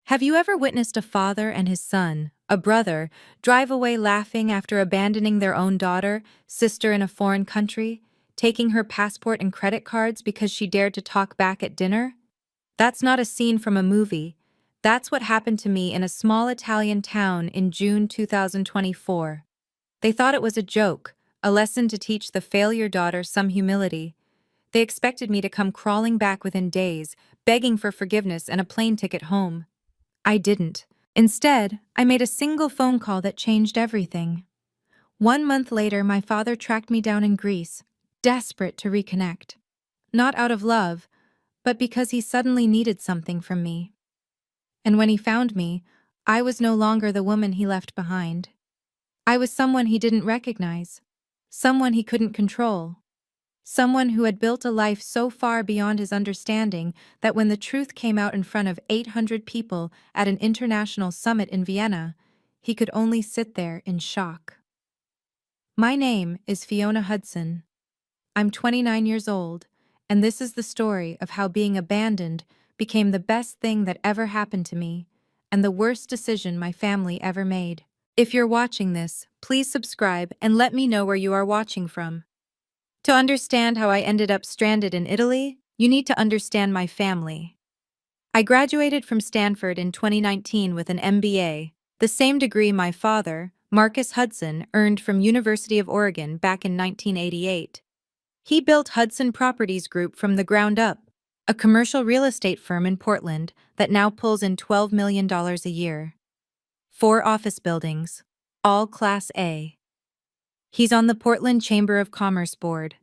Have you ever witnessed a father and his son, a brother, drive away laughing after abandoning their own daughter, sister in a foreign country, taking her passport and credit cards because she dared to talk back at dinner? That's not a scene from a movie. That's what happened to me in a small Italian town in June 2024. They thought it was a joke, a lesson to teach the failure daughter some humility. They expected me to come crawling back within days, begging for forgiveness and a plane ticket home. I didn't. Instead, I made a single phone call that changed everything. 1 month later, my father tracked me down in Greece, desperate to reconnect. Not out of love, but because he suddenly needed something from me. And when he found me, I was no longer the woman he left behind. I was someone he didn't recognize, someone he couldn't control. Someone who had built a life so far beyond his understanding that when the truth came out in front of 800 people at an international summit in Vienna, he could only sit there in shock. My name is Fiona Hudson. I'm 29 years old, and this is the story of how being abandoned became the best thing that ever happened to me, and the worst decision my family ever made. If you're watching this, please subscribe and let me know where you are watching from. To understand how I ended up stranded in Italy, you need to understand my family. I graduated from Stanford in 2019 with an MBA, the same degree my father, Marcus Hudson, earned from University of Oregon back in 1988. He built Hudson Properties Group from the ground up, a commercial real estate firm in Portland that now pulls in $12 million a year. 4 office buildings, all Class A. He's on the Portland Chamber of Commerce board.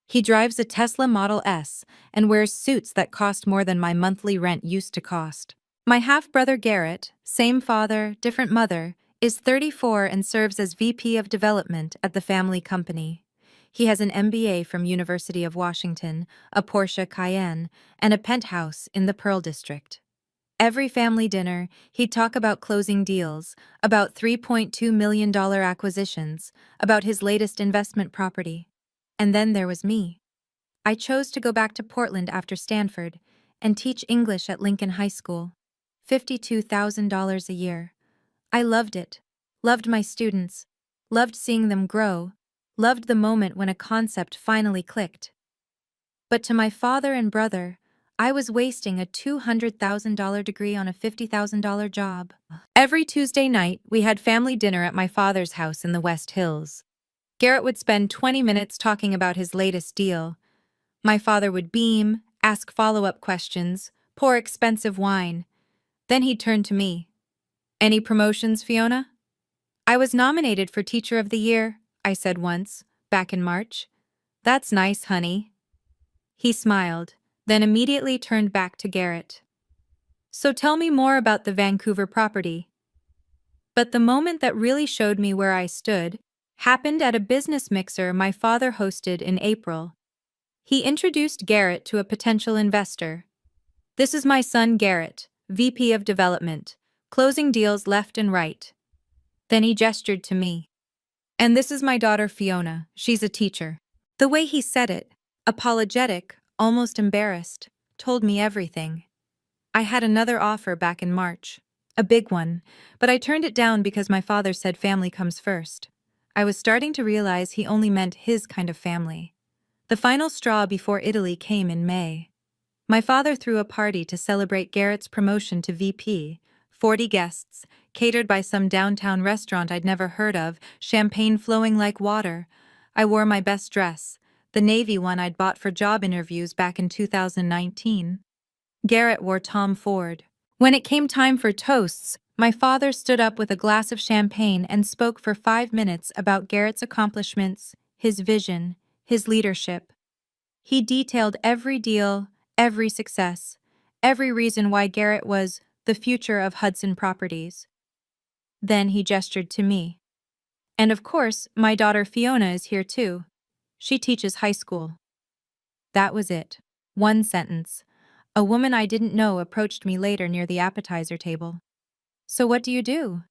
He drives a Tesla Model S and wears suits that cost more than my monthly rent used to cost. My half-brother Garrett, same father, different mother, is 34 and serves as VP of Development at the family company. He has an MBA from University of Washington, a Porsche Cayenne, and a penthouse in the Pearl District. Every family dinner, he'd talk about closing deals, about $3.2 million acquisitions, about his latest investment property. And then there was me. I chose to go back to Portland after Stanford and teach English at Lincoln High School. $52,000 a year. I loved it. Loved my students. Loved seeing them grow. Loved the moment when a concept finally clicked. But to my father and brother, I was wasting a $200,000 degree on a $50,000 job. Every Tuesday night, we had family dinner at my father's house in the West Hills. Garrett would spend 20 minutes talking about his latest deal. My father would beam, ask follow-up questions, pour expensive wine. Then he'd turn to me. "Any promotions, Fiona?" "I was nominated for Teacher of the Year," I said once, back in March. "That's nice, honey." He smiled, then immediately turned back to Garrett. "So tell me more about the Vancouver property." But the moment that really showed me where I stood happened at a business mixer my father hosted in April. He introduced Garrett to a potential investor. "This is my son Garrett, VP of Development, closing deals left and right." Then he gestured to me. "And this is my daughter Fiona, she's a teacher." The way he said it, apologetic, almost embarrassed, told me everything. I had another offer back in March, a big one, but I turned it down because my father said family comes first. I was starting to realize he only meant his kind of family. The final straw before Italy came in May. My father threw a party to celebrate Garrett's promotion to VP, 40 guests, catered by some downtown restaurant I'd never heard of, champagne flowing like water. I wore my best dress, the navy one I'd bought for job interviews back in 2019. Garrett wore Tom Ford. When it came time for toasts, my father stood up with a glass of champagne and spoke for 5 minutes about Garrett's accomplishments, his vision, his leadership. He detailed every deal, every success, every reason why Garrett was the future of Hudson Properties. Then he gestured to me. "And of course, my daughter Fiona is here too. She teaches high school." That was it. One sentence. A woman I didn't know approached me later near the appetizer table. "So what do you do?"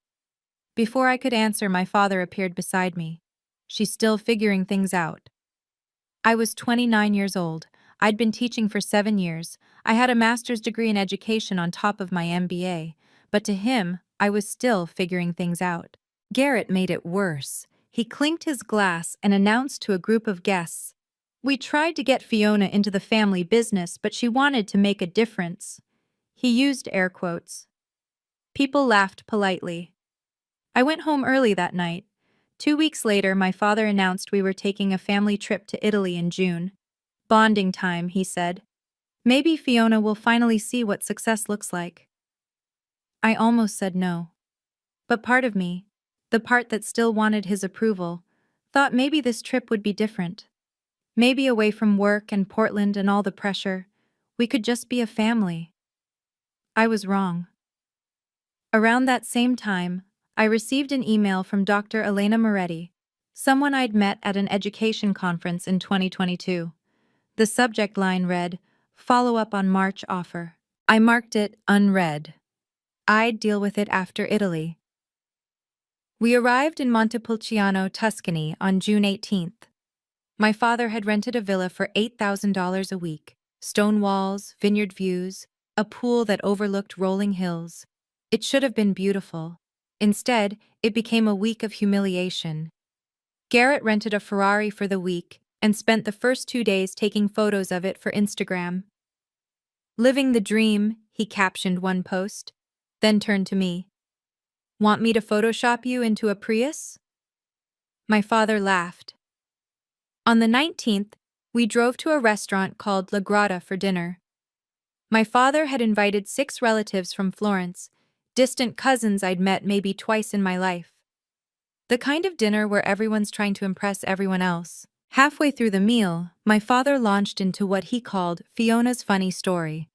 Before I could answer, my father appeared beside me. "She's still figuring things out." I was 29 years old. I'd been teaching for 7 years. I had a master's degree in education on top of my MBA, but to him, I was still figuring things out. Garrett made it worse. He clinked his glass and announced to a group of guests, "We tried to get Fiona into the family business, but she wanted to make a difference." He used air quotes. People laughed politely. I went home early that night. 2 weeks later, my father announced we were taking a family trip to Italy in June. "Bonding time," he said. "Maybe Fiona will finally see what success looks like." I almost said no. But part of me, the part that still wanted his approval, thought maybe this trip would be different. Maybe away from work and Portland and all the pressure, we could just be a family. I was wrong. Around that same time, I received an email from Dr. Elena Moretti, someone I'd met at an education conference in 2022. The subject line read, "Follow up on March offer." I marked it unread. I'd deal with it after Italy. We arrived in Montepulciano, Tuscany on June 18th. My father had rented a villa for $8,000 a week, stone walls, vineyard views, a pool that overlooked rolling hills. It should have been beautiful. Instead, it became a week of humiliation. Garrett rented a Ferrari for the week and spent the first 2 days taking photos of it for Instagram. "Living the dream," he captioned one post, then turned to me. "Want me to Photoshop you into a Prius?" My father laughed. On the 19th, we drove to a restaurant called La Grata for dinner. My father had invited 6 relatives from Florence, distant cousins I'd met maybe twice in my life. The kind of dinner where everyone's trying to impress everyone else. Halfway through the meal, my father launched into what he called Fiona's funny story.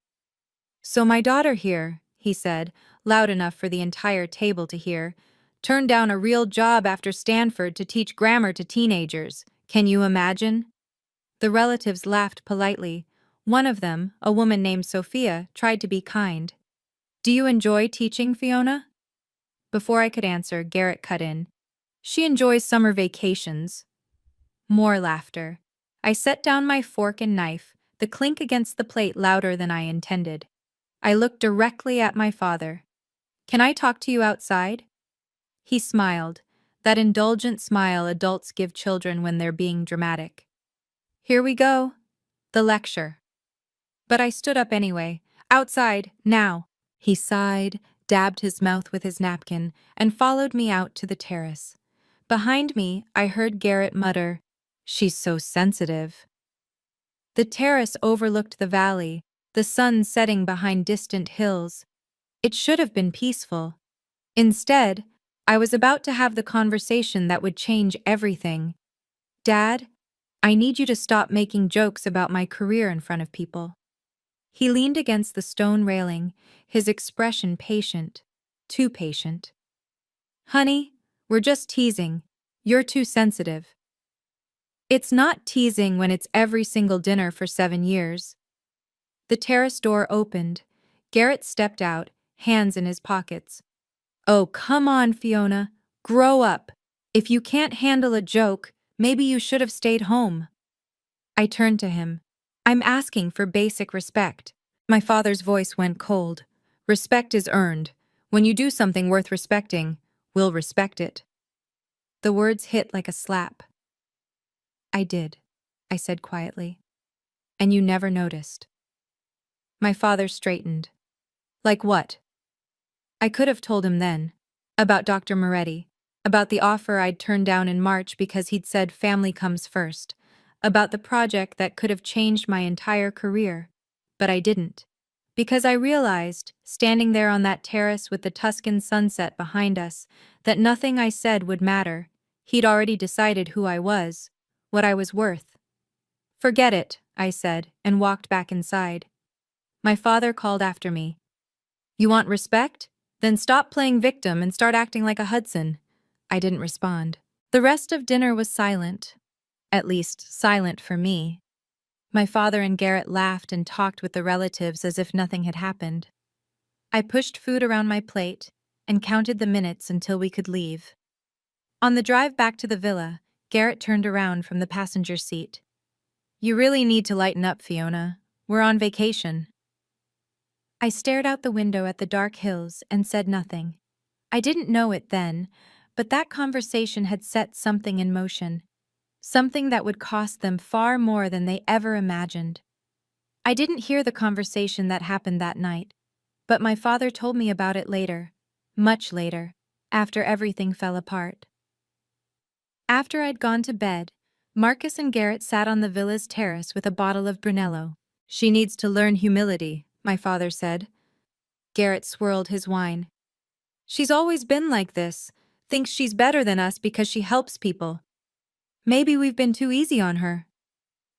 "So my daughter here," he said, loud enough for the entire table to hear, "turned down a real job after Stanford to teach grammar to teenagers. Can you imagine?" The relatives laughed politely. One of them, a woman named Sophia, tried to be kind. "Do you enjoy teaching, Fiona?" Before I could answer, Garrett cut in. "She enjoys summer vacations." More laughter. I set down my fork and knife, the clink against the plate louder than I intended. I looked directly at my father. "Can I talk to you outside?" He smiled, that indulgent smile adults give children when they're being dramatic. "Here we go." The lecture. But I stood up anyway. "Outside, now." He sighed, dabbed his mouth with his napkin, and followed me out to the terrace. Behind me, I heard Garrett mutter, "She's so sensitive." The terrace overlooked the valley, the sun setting behind distant hills. It should have been peaceful. Instead, I was about to have the conversation that would change everything. "Dad, I need you to stop making jokes about my career in front of people." He leaned against the stone railing, his expression patient, too patient. "Honey, we're just teasing. You're too sensitive." It's not teasing when it's every single dinner for 7 years. The terrace door opened. Garrett stepped out, hands in his pockets. "Oh, come on, Fiona. Grow up. If you can't handle a joke, maybe you should have stayed home." I turned to him. "I'm asking for basic respect." My father's voice went cold. "Respect is earned. When you do something worth respecting, we'll respect it." The words hit like a slap. "I did," I said quietly. "And you never noticed." My father straightened. "Like what?" I could have told him then. About Dr. Moretti. About the offer I'd turned down in March because he'd said family comes first. About the project that could have changed my entire career. But I didn't. Because I realized, standing there on that terrace with the Tuscan sunset behind us, that nothing I said would matter. He'd already decided who I was, what I was worth. "Forget it," I said, and walked back inside. My father called after me. "You want respect? Then stop playing victim and start acting like a Hudson." I didn't respond. The rest of dinner was silent. At least, silent for me. My father and Garrett laughed and talked with the relatives as if nothing had happened. I pushed food around my plate and counted the minutes until we could leave. On the drive back to the villa, Garrett turned around from the passenger seat. "You really need to lighten up, Fiona. We're on vacation." I stared out the window at the dark hills and said nothing. I didn't know it then, but that conversation had set something in motion. Something that would cost them far more than they ever imagined. I didn't hear the conversation that happened that night, but my father told me about it later, much later, after everything fell apart. After I'd gone to bed, Marcus and Garrett sat on the villa's terrace with a bottle of Brunello. "She needs to learn humility," my father said. Garrett swirled his wine. "She's always been like this, thinks she's better than us because she helps people. Maybe we've been too easy on her."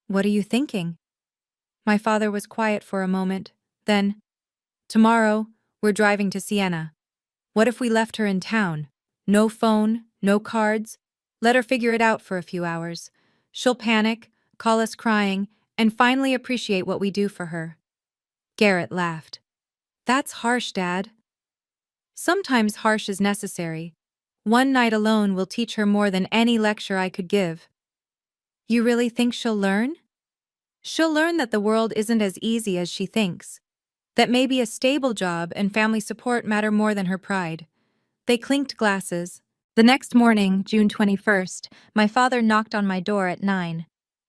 "What are you thinking?" My father was quiet for a moment. Then, "Tomorrow, we're driving to Siena. What if we left her in town? No phone, no cards. Let her figure it out for a few hours. She'll panic, call us crying, and finally appreciate what we do for her." Garrett laughed. "That's harsh, Dad." "Sometimes harsh is necessary. One night alone will teach her more than any lecture I could give." "You really think she'll learn?" "She'll learn that the world isn't as easy as she thinks. That maybe a stable job and family support matter more than her pride." They clinked glasses. The next morning, June 21st, my father knocked on my door at 9.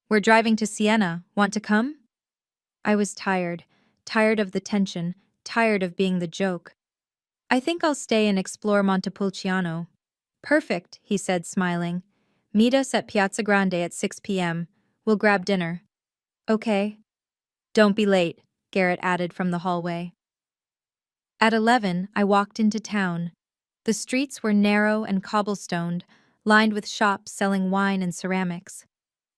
"We're driving to Siena. Want to come?" I was tired of the tension, tired of being the joke. "I think I'll stay and explore Montepulciano." "Perfect," he said, smiling. "Meet us at Piazza Grande at 6 p.m. We'll grab dinner." "Okay." "Don't be late," Garrett added from the hallway. At 11, I walked into town. The streets were narrow and cobblestoned, lined with shops selling wine and ceramics.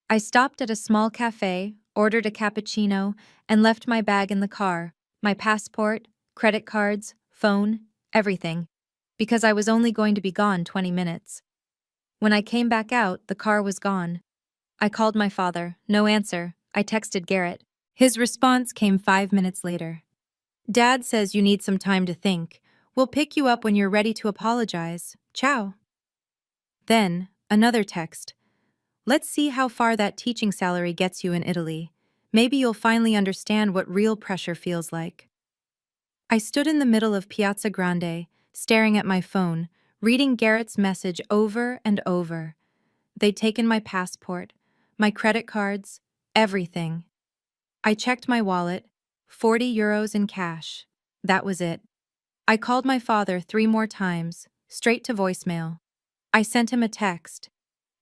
I stopped at a small cafe, ordered a cappuccino, and left my bag in the car, my passport, credit cards, phone, everything, because I was only going to be gone 20 minutes. When I came back out, the car was gone. I called my father, no answer. I texted Garrett. His response came 5 minutes later. "Dad says you need some time to think. We'll pick you up when you're ready to apologize. Ciao." Then, another text. "Let's see how far that teaching salary gets you in Italy. Maybe you'll finally understand what real pressure feels like." I stood in the middle of Piazza Grande, staring at my phone, reading Garrett's message over and over. They'd taken my passport, my credit cards, everything. I checked my wallet, 40 euros in cash. That was it. I called my father 3 more times, straight to voicemail. I sent him a text.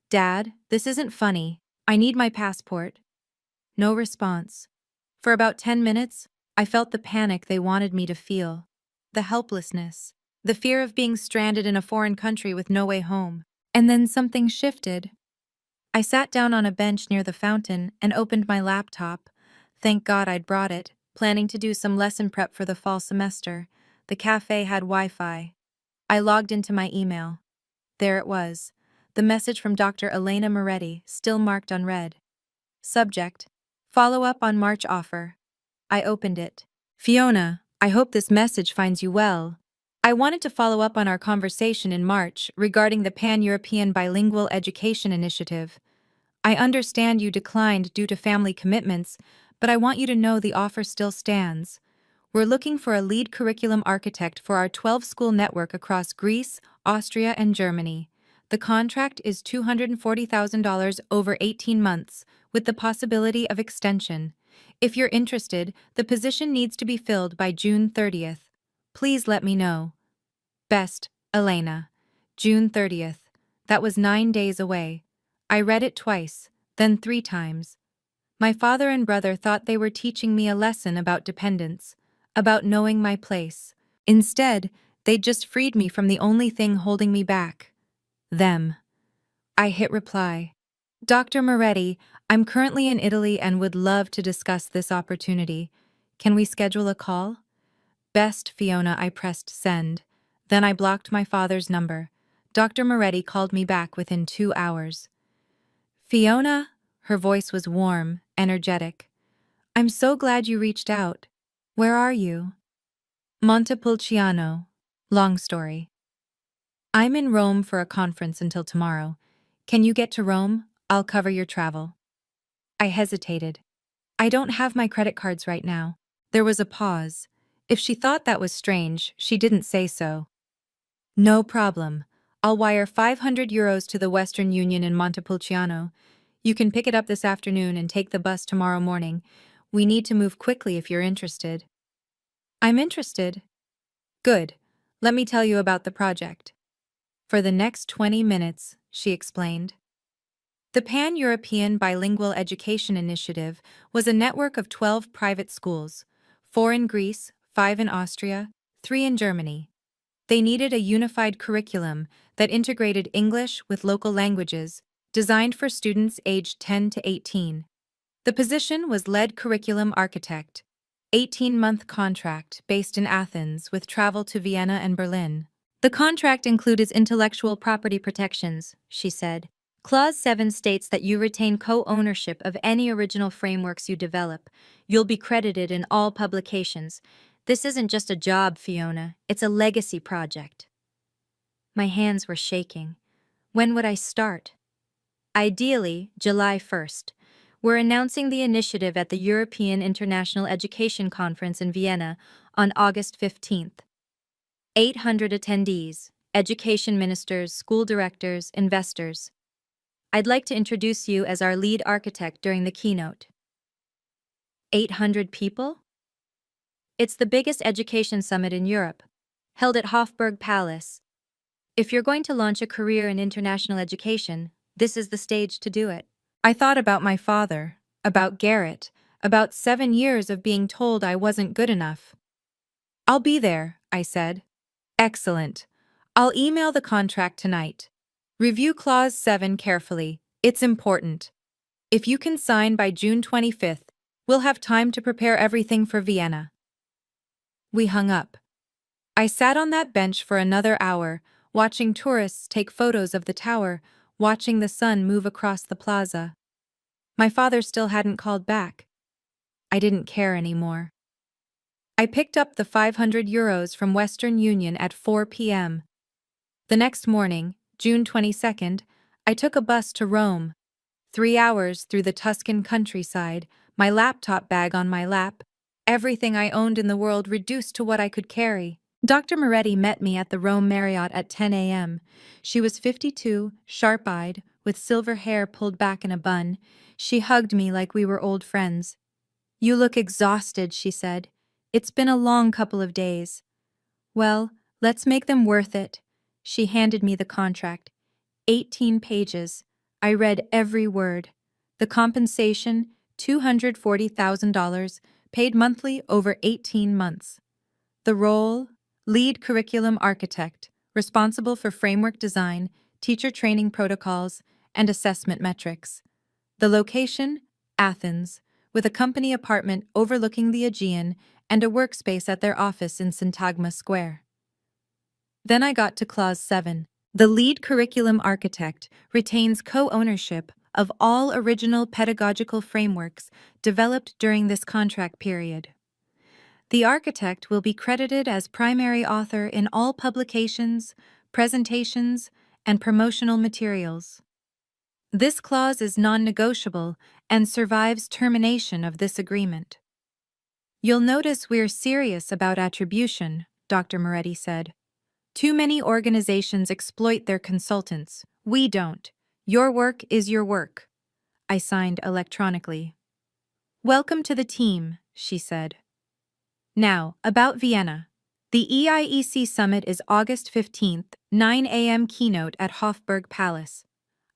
"Dad, this isn't funny. I need my passport." No response. For about 10 minutes, I felt the panic they wanted me to feel. The helplessness. The fear of being stranded in a foreign country with no way home. And then something shifted. I sat down on a bench near the fountain and opened my laptop. Thank God I'd brought it, planning to do some lesson prep for the fall semester. The cafe had Wi-Fi. I logged into my email. There it was. The message from Dr. Elena Moretti, still marked unread. Subject: Follow up on March offer. I opened it. "Fiona, I hope this message finds you well. I wanted to follow up on our conversation in March regarding the Pan-European Bilingual Education Initiative. I understand you declined due to family commitments, but I want you to know the offer still stands. We're looking for a lead curriculum architect for our 12-school network across Greece, Austria, and Germany. The contract is $240,000 over 18 months, with the possibility of extension. If you're interested, the position needs to be filled by June 30th. Please let me know. Best, Elena." June 30th. That was 9 days away. I read it twice, then 3 times. My father and brother thought they were teaching me a lesson about dependence, about knowing my place. Instead, they'd just freed me from the only thing holding me back. Them. I hit reply. "Dr. Moretti, I'm currently in Italy and would love to discuss this opportunity. Can we schedule a call?" Best, Fiona. I pressed send. Then I blocked my father's number. Dr. Moretti called me back within 2 hours. "Fiona?" Her voice was warm, energetic. "I'm so glad you reached out. Where are you?" "Montepulciano. Long story. I'm in Rome for a conference until tomorrow. Can you get to Rome? I'll cover your travel." I hesitated. "I don't have my credit cards right now." There was a pause. If she thought that was strange, she didn't say so. No problem. I'll wire €500 to the Western Union in Montepulciano. You can pick it up this afternoon and take the bus tomorrow morning. We need to move quickly if you're interested. I'm interested. Good. Let me tell you about the project. For the next 20 minutes, she explained. The Pan-European Bilingual Education Initiative was a network of 12 private schools, 4 in Greece, 5 in Austria, 3 in Germany. They needed a unified curriculum that integrated English with local languages, designed for students aged 10 to 18. The position was lead curriculum architect, 18-month contract based in Athens with travel to Vienna and Berlin. The contract included intellectual property protections, she said. Clause 7 states that you retain co-ownership of any original frameworks you develop. You'll be credited in all publications. This isn't just a job, Fiona. It's a legacy project. My hands were shaking. When would I start? Ideally, July 1st. We're announcing the initiative at the European International Education Conference in Vienna on August 15th. 800 attendees, education ministers, school directors, investors. I'd like to introduce you as our lead architect during the keynote. 800 people? It's the biggest education summit in Europe, held at Hofburg Palace. If you're going to launch a career in international education, this is the stage to do it. I thought about my father, about Garrett, about 7 years of being told I wasn't good enough. I'll be there, I said. Excellent. I'll email the contract tonight. Review Clause 7 carefully. It's important. If you can sign by June 25th, we'll have time to prepare everything for Vienna. We hung up. I sat on that bench for another hour, watching tourists take photos of the tower, watching the sun move across the plaza. My father still hadn't called back. I didn't care anymore. I picked up the €500 from Western Union at 4 p.m. The next morning, June 22nd, I took a bus to Rome. 3 hours through the Tuscan countryside, my laptop bag on my lap, everything I owned in the world reduced to what I could carry. Dr. Moretti met me at the Rome Marriott at 10 a.m. She was 52, sharp-eyed, with silver hair pulled back in a bun. She hugged me like we were old friends. "You look exhausted," she said. "It's been a long couple of days." "Well, let's make them worth it." She handed me the contract. 18 pages. I read every word. The compensation, $240,000, paid monthly over 18 months. The role, lead curriculum architect, responsible for framework design, teacher training protocols, and assessment metrics. The location, Athens, with a company apartment overlooking the Aegean and a workspace at their office in Syntagma Square. Then I got to Clause 7. The lead curriculum architect retains co-ownership of all original pedagogical frameworks developed during this contract period. The architect will be credited as primary author in all publications, presentations, and promotional materials. This clause is non-negotiable and survives termination of this agreement. "You'll notice we're serious about attribution," Dr. Moretti said. "Too many organizations exploit their consultants. We don't. Your work is your work." I signed electronically. "Welcome to the team," she said. Now, about Vienna. The EIEC Summit is August 15th, 9 a.m. keynote at Hofburg Palace.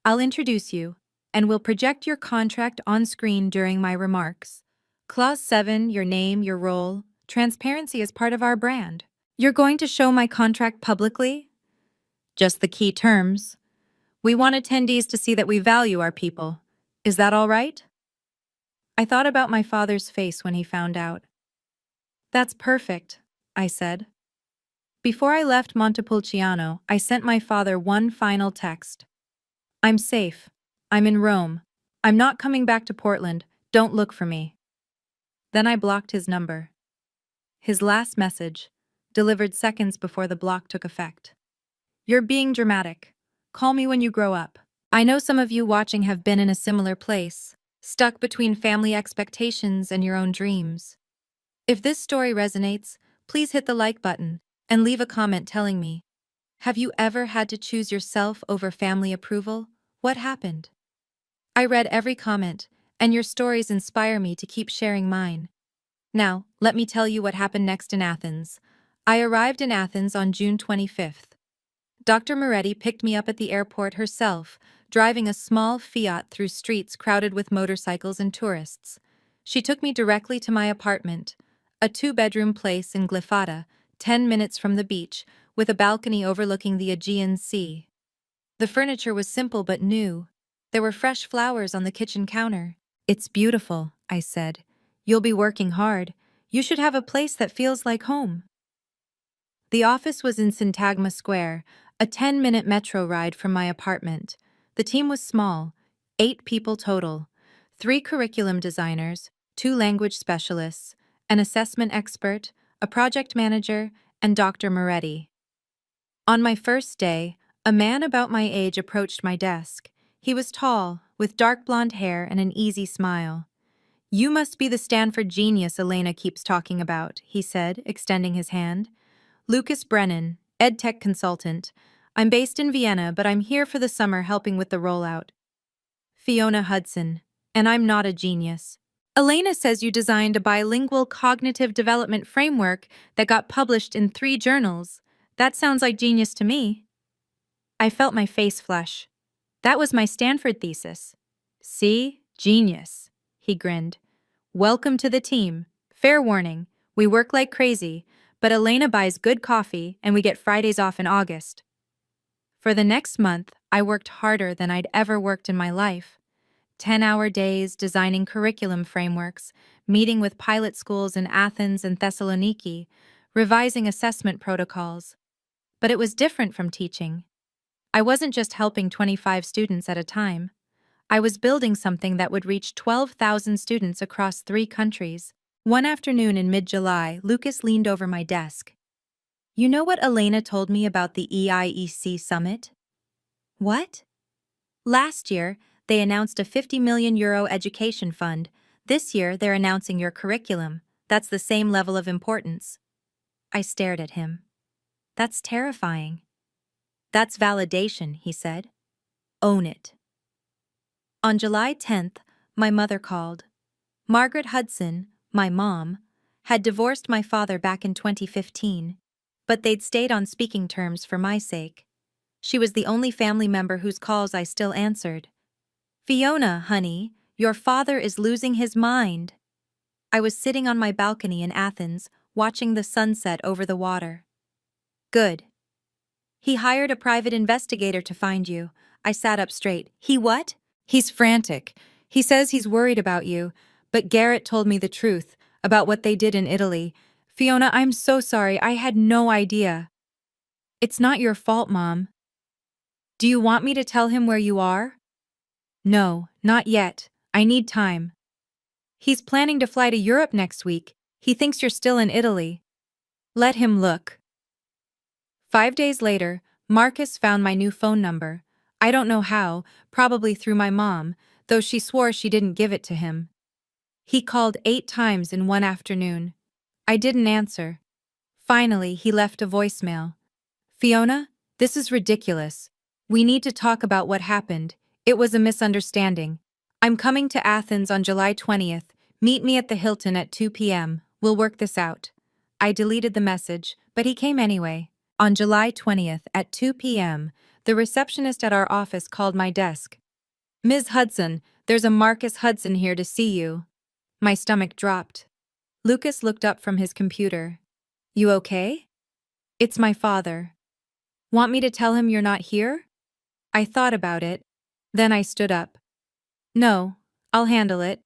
I'll introduce you, and we'll project your contract on screen during my remarks. Clause 7, your name, your role. Transparency is part of our brand. You're going to show my contract publicly? Just the key terms. We want attendees to see that we value our people. Is that all right? I thought about my father's face when he found out. "That's perfect," I said. Before I left Montepulciano, I sent my father one final text. "I'm safe. I'm in Rome. I'm not coming back to Portland. Don't look for me." Then I blocked his number. His last message, delivered seconds before the block took effect. "You're being dramatic. Call me when you grow up." I know some of you watching have been in a similar place, stuck between family expectations and your own dreams. If this story resonates, please hit the like button and leave a comment telling me, have you ever had to choose yourself over family approval? What happened? I read every comment, and your stories inspire me to keep sharing mine. Now, let me tell you what happened next in Athens. I arrived in Athens on June 25th. Dr. Moretti picked me up at the airport herself, driving a small Fiat through streets crowded with motorcycles and tourists. She took me directly to my apartment, a two-bedroom place in Glyfada, 10 minutes from the beach, with a balcony overlooking the Aegean Sea. The furniture was simple but new. There were fresh flowers on the kitchen counter. "It's beautiful," I said. "You'll be working hard. You should have a place that feels like home." The office was in Syntagma Square, a 10-minute metro ride from my apartment. The team was small, 8 people total, 3 curriculum designers, 2 language specialists, an assessment expert, a project manager, and Dr. Moretti. On my first day, a man about my age approached my desk. He was tall, with dark blonde hair and an easy smile. "You must be the Stanford genius Elena keeps talking about," he said, extending his hand. "Lucas Brennan, EdTech consultant. I'm based in Vienna, but I'm here for the summer helping with the rollout." "Fiona Hudson, and I'm not a genius. Elena says you designed a bilingual cognitive development framework that got published in 3 journals. That sounds like genius to me." I felt my face flush. That was my Stanford thesis. "See? Genius," he grinned. "Welcome to the team. Fair warning, we work like crazy, but Elena buys good coffee and we get Fridays off in August." For the next month, I worked harder than I'd ever worked in my life. 10-hour days designing curriculum frameworks, meeting with pilot schools in Athens and Thessaloniki, revising assessment protocols. But it was different from teaching. I wasn't just helping 25 students at a time. I was building something that would reach 12,000 students across 3 countries. One afternoon in mid-July, Lucas leaned over my desk. "You know what Elena told me about the EIEC summit?" "What?" "Last year, they announced a €50 million education fund. This year, they're announcing your curriculum. That's the same level of importance." I stared at him. "That's terrifying." "That's validation," he said. "Own it." On July 10th, my mother called. Margaret Hudson, my mom, had divorced my father back in 2015, but they'd stayed on speaking terms for my sake. She was the only family member whose calls I still answered. "Fiona, honey, your father is losing his mind." I was sitting on my balcony in Athens, watching the sunset over the water. "Good. He hired a private investigator to find you." I sat up straight. "He what?" "He's frantic. He says he's worried about you, but Garrett told me the truth about what they did in Italy. Fiona, I'm so sorry. I had no idea." "It's not your fault, Mom." "Do you want me to tell him where you are?" "No, not yet. I need time." "He's planning to fly to Europe next week. He thinks you're still in Italy." "Let him look." 5 days later, Marcus found my new phone number. I don't know how, probably through my mom, though she swore she didn't give it to him. He called 8 times in one afternoon. I didn't answer. Finally, he left a voicemail. "Fiona, this is ridiculous. We need to talk about what happened. It was a misunderstanding. I'm coming to Athens on July 20th. Meet me at the Hilton at 2 p.m. We'll work this out." I deleted the message, but he came anyway. On July 20th at 2 p.m., the receptionist at our office called my desk. "Ms. Hudson, there's a Marcus Hudson here to see you." My stomach dropped. Lucas looked up from his computer. "You okay?" "It's my father." "Want me to tell him you're not here?" I thought about it. Then I stood up. "No, I'll handle it."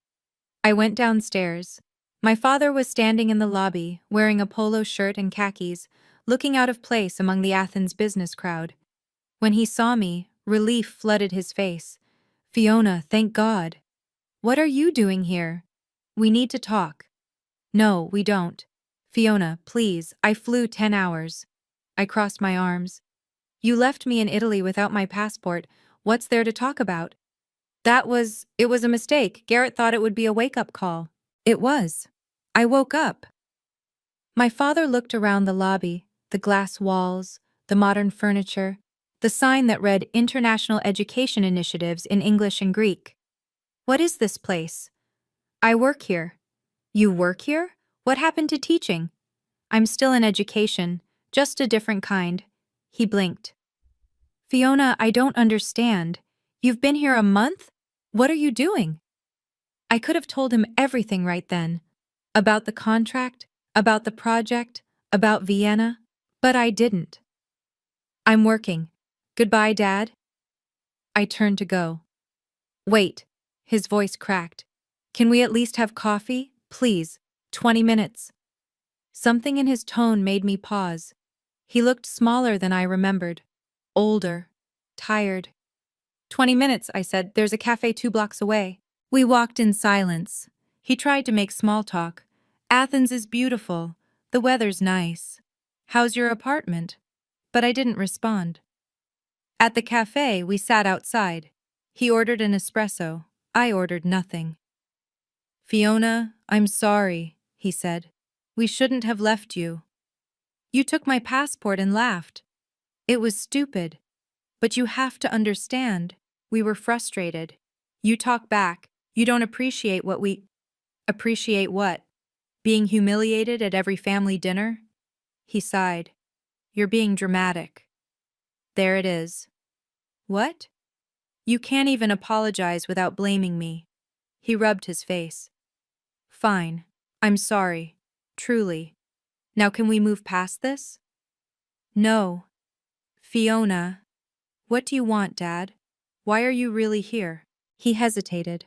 I went downstairs. My father was standing in the lobby, wearing a polo shirt and khakis, looking out of place among the Athens business crowd. When he saw me, relief flooded his face. "Fiona, thank God." "What are you doing here?" "We need to talk." "No, we don't." "Fiona, please, I flew 10 hours. I crossed my arms. "You left me in Italy without my passport. What's there to talk about?" It was a mistake. Garrett thought it would be a wake-up call." "It was. I woke up." My father looked around the lobby, the glass walls, the modern furniture, the sign that read International Education Initiatives in English and Greek. What is this place? I work here. You work here? What happened to teaching? I'm still in education, just a different kind. He blinked. Fiona, I don't understand. You've been here a month? What are you doing? I could have told him everything right then. About the contract, about the project, about Vienna, but I didn't. I'm working. Goodbye, Dad. I turned to go. Wait. His voice cracked. Can we at least have coffee? Please. 20 minutes. Something in his tone made me pause. He looked smaller than I remembered. Older. Tired. 20 minutes, I said. There's a cafe 2 blocks away. We walked in silence. He tried to make small talk. Athens is beautiful. The weather's nice. How's your apartment? But I didn't respond. At the cafe, we sat outside. He ordered an espresso. I ordered nothing. Fiona, I'm sorry, he said. We shouldn't have left you. You took my passport and laughed. It was stupid. But you have to understand. We were frustrated. You talk back. You don't appreciate what we... Appreciate what? Being humiliated at every family dinner? He sighed. You're being dramatic. There it is. What? You can't even apologize without blaming me. He rubbed his face. Fine. I'm sorry. Truly. Now can we move past this? No. Fiona. What do you want, Dad? Why are you really here? He hesitated.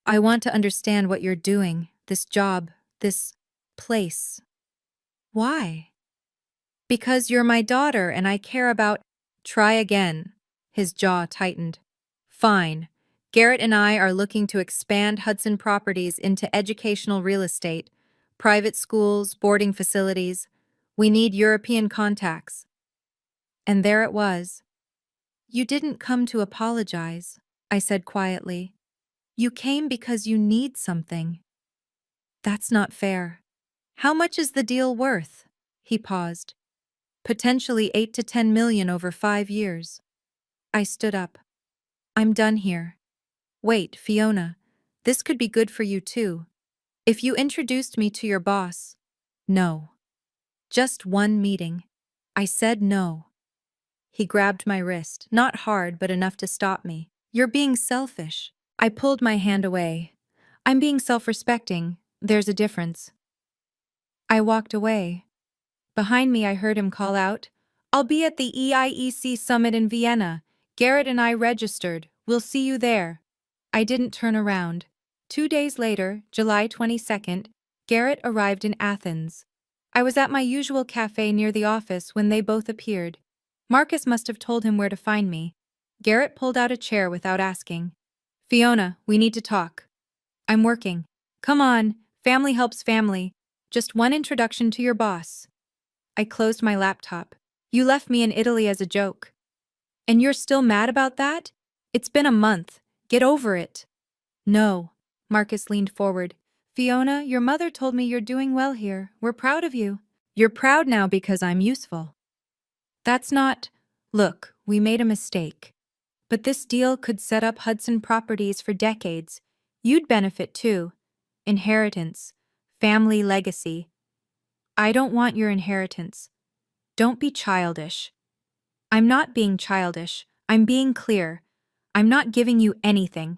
I want to understand what you're doing, this job, this place. Why? Because you're my daughter and I care about... Try again. His jaw tightened. Fine. Garrett and I are looking to expand Hudson Properties into educational real estate, private schools, boarding facilities. We need European contacts. And there it was. You didn't come to apologize, I said quietly. You came because you need something. That's not fair. How much is the deal worth? He paused. Potentially 8 to 10 million over 5 years. I stood up. I'm done here. Wait, Fiona. This could be good for you too. If you introduced me to your boss. No. Just one meeting. I said no. He grabbed my wrist, not hard but enough to stop me. You're being selfish. I pulled my hand away. I'm being self-respecting. There's a difference. I walked away. Behind me I heard him call out, I'll be at the EIEC summit in Vienna. Garrett and I registered. We'll see you there. I didn't turn around. 2 days later, July 22nd, Garrett arrived in Athens. I was at my usual cafe near the office when they both appeared. Marcus must have told him where to find me. Garrett pulled out a chair without asking. Fiona, we need to talk. I'm working. Come on, family helps family. Just one introduction to your boss. I closed my laptop. You left me in Italy as a joke. And you're still mad about that? It's been a month. Get over it. No. Marcus leaned forward. Fiona, your mother told me you're doing well here. We're proud of you. You're proud now because I'm useful. That's not... Look, we made a mistake. But this deal could set up Hudson Properties for decades. You'd benefit too. Inheritance. Family legacy. I don't want your inheritance. Don't be childish. I'm not being childish. I'm being clear. I'm not giving you anything.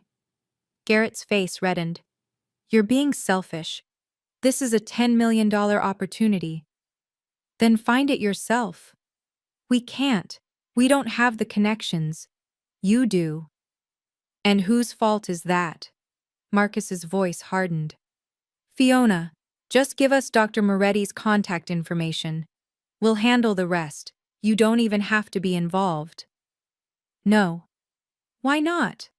Garrett's face reddened. You're being selfish. This is a $10 million opportunity. Then find it yourself. We can't. We don't have the connections. You do. And whose fault is that? Marcus's voice hardened. Fiona, just give us Dr. Moretti's contact information. We'll handle the rest. You don't even have to be involved. No. Why not?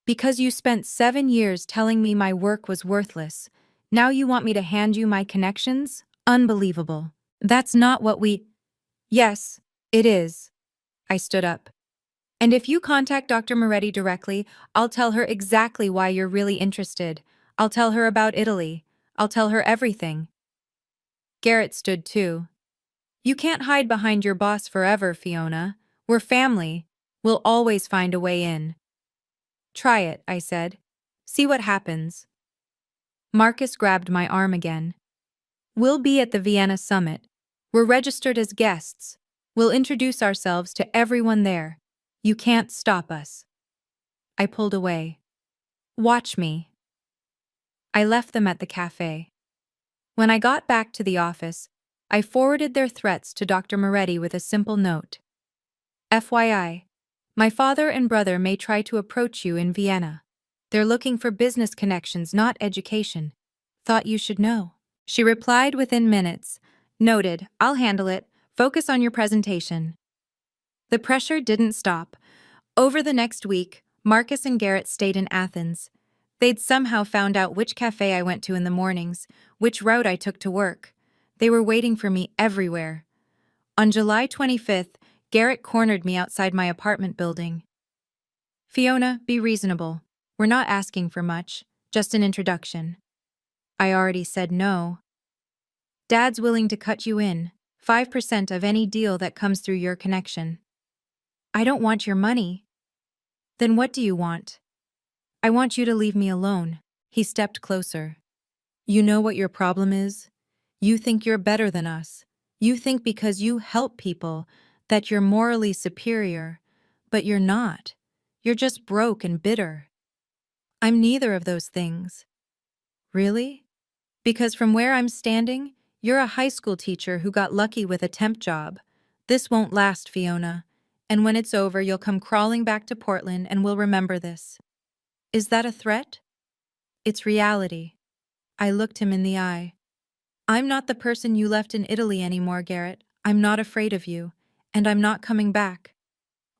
Because you spent 7 years telling me my work was worthless. Now you want me to hand you my connections? Unbelievable. That's not what we... Yes, it is. I stood up. And if you contact Dr. Moretti directly, I'll tell her exactly why you're really interested. I'll tell her about Italy. I'll tell her everything. Garrett stood too. You can't hide behind your boss forever, Fiona. We're family. We'll always find a way in. Try it, I said. See what happens. Marcus grabbed my arm again. We'll be at the Vienna summit. We're registered as guests. We'll introduce ourselves to everyone there. You can't stop us. I pulled away. Watch me. I left them at the cafe. When I got back to the office, I forwarded their threats to Dr. Moretti with a simple note. FYI, my father and brother may try to approach you in Vienna. They're looking for business connections, not education. Thought you should know. She replied within minutes. Noted, I'll handle it. Focus on your presentation. The pressure didn't stop. Over the next week, Marcus and Garrett stayed in Athens. They'd somehow found out which cafe I went to in the mornings, which route I took to work. They were waiting for me everywhere. On July 25th, Garrett cornered me outside my apartment building. Fiona, be reasonable. We're not asking for much, just an introduction. I already said no. Dad's willing to cut you in, 5% of any deal that comes through your connection. I don't want your money. Then what do you want? I want you to leave me alone. He stepped closer. You know what your problem is? You think you're better than us. You think because you help people that you're morally superior, but you're not. You're just broke and bitter. I'm neither of those things. Really? Because from where I'm standing, you're a high school teacher who got lucky with a temp job. This won't last, Fiona. And when it's over, you'll come crawling back to Portland and we'll remember this. Is that a threat? It's reality. I looked him in the eye. I'm not the person you left in Italy anymore, Garrett. I'm not afraid of you, and I'm not coming back.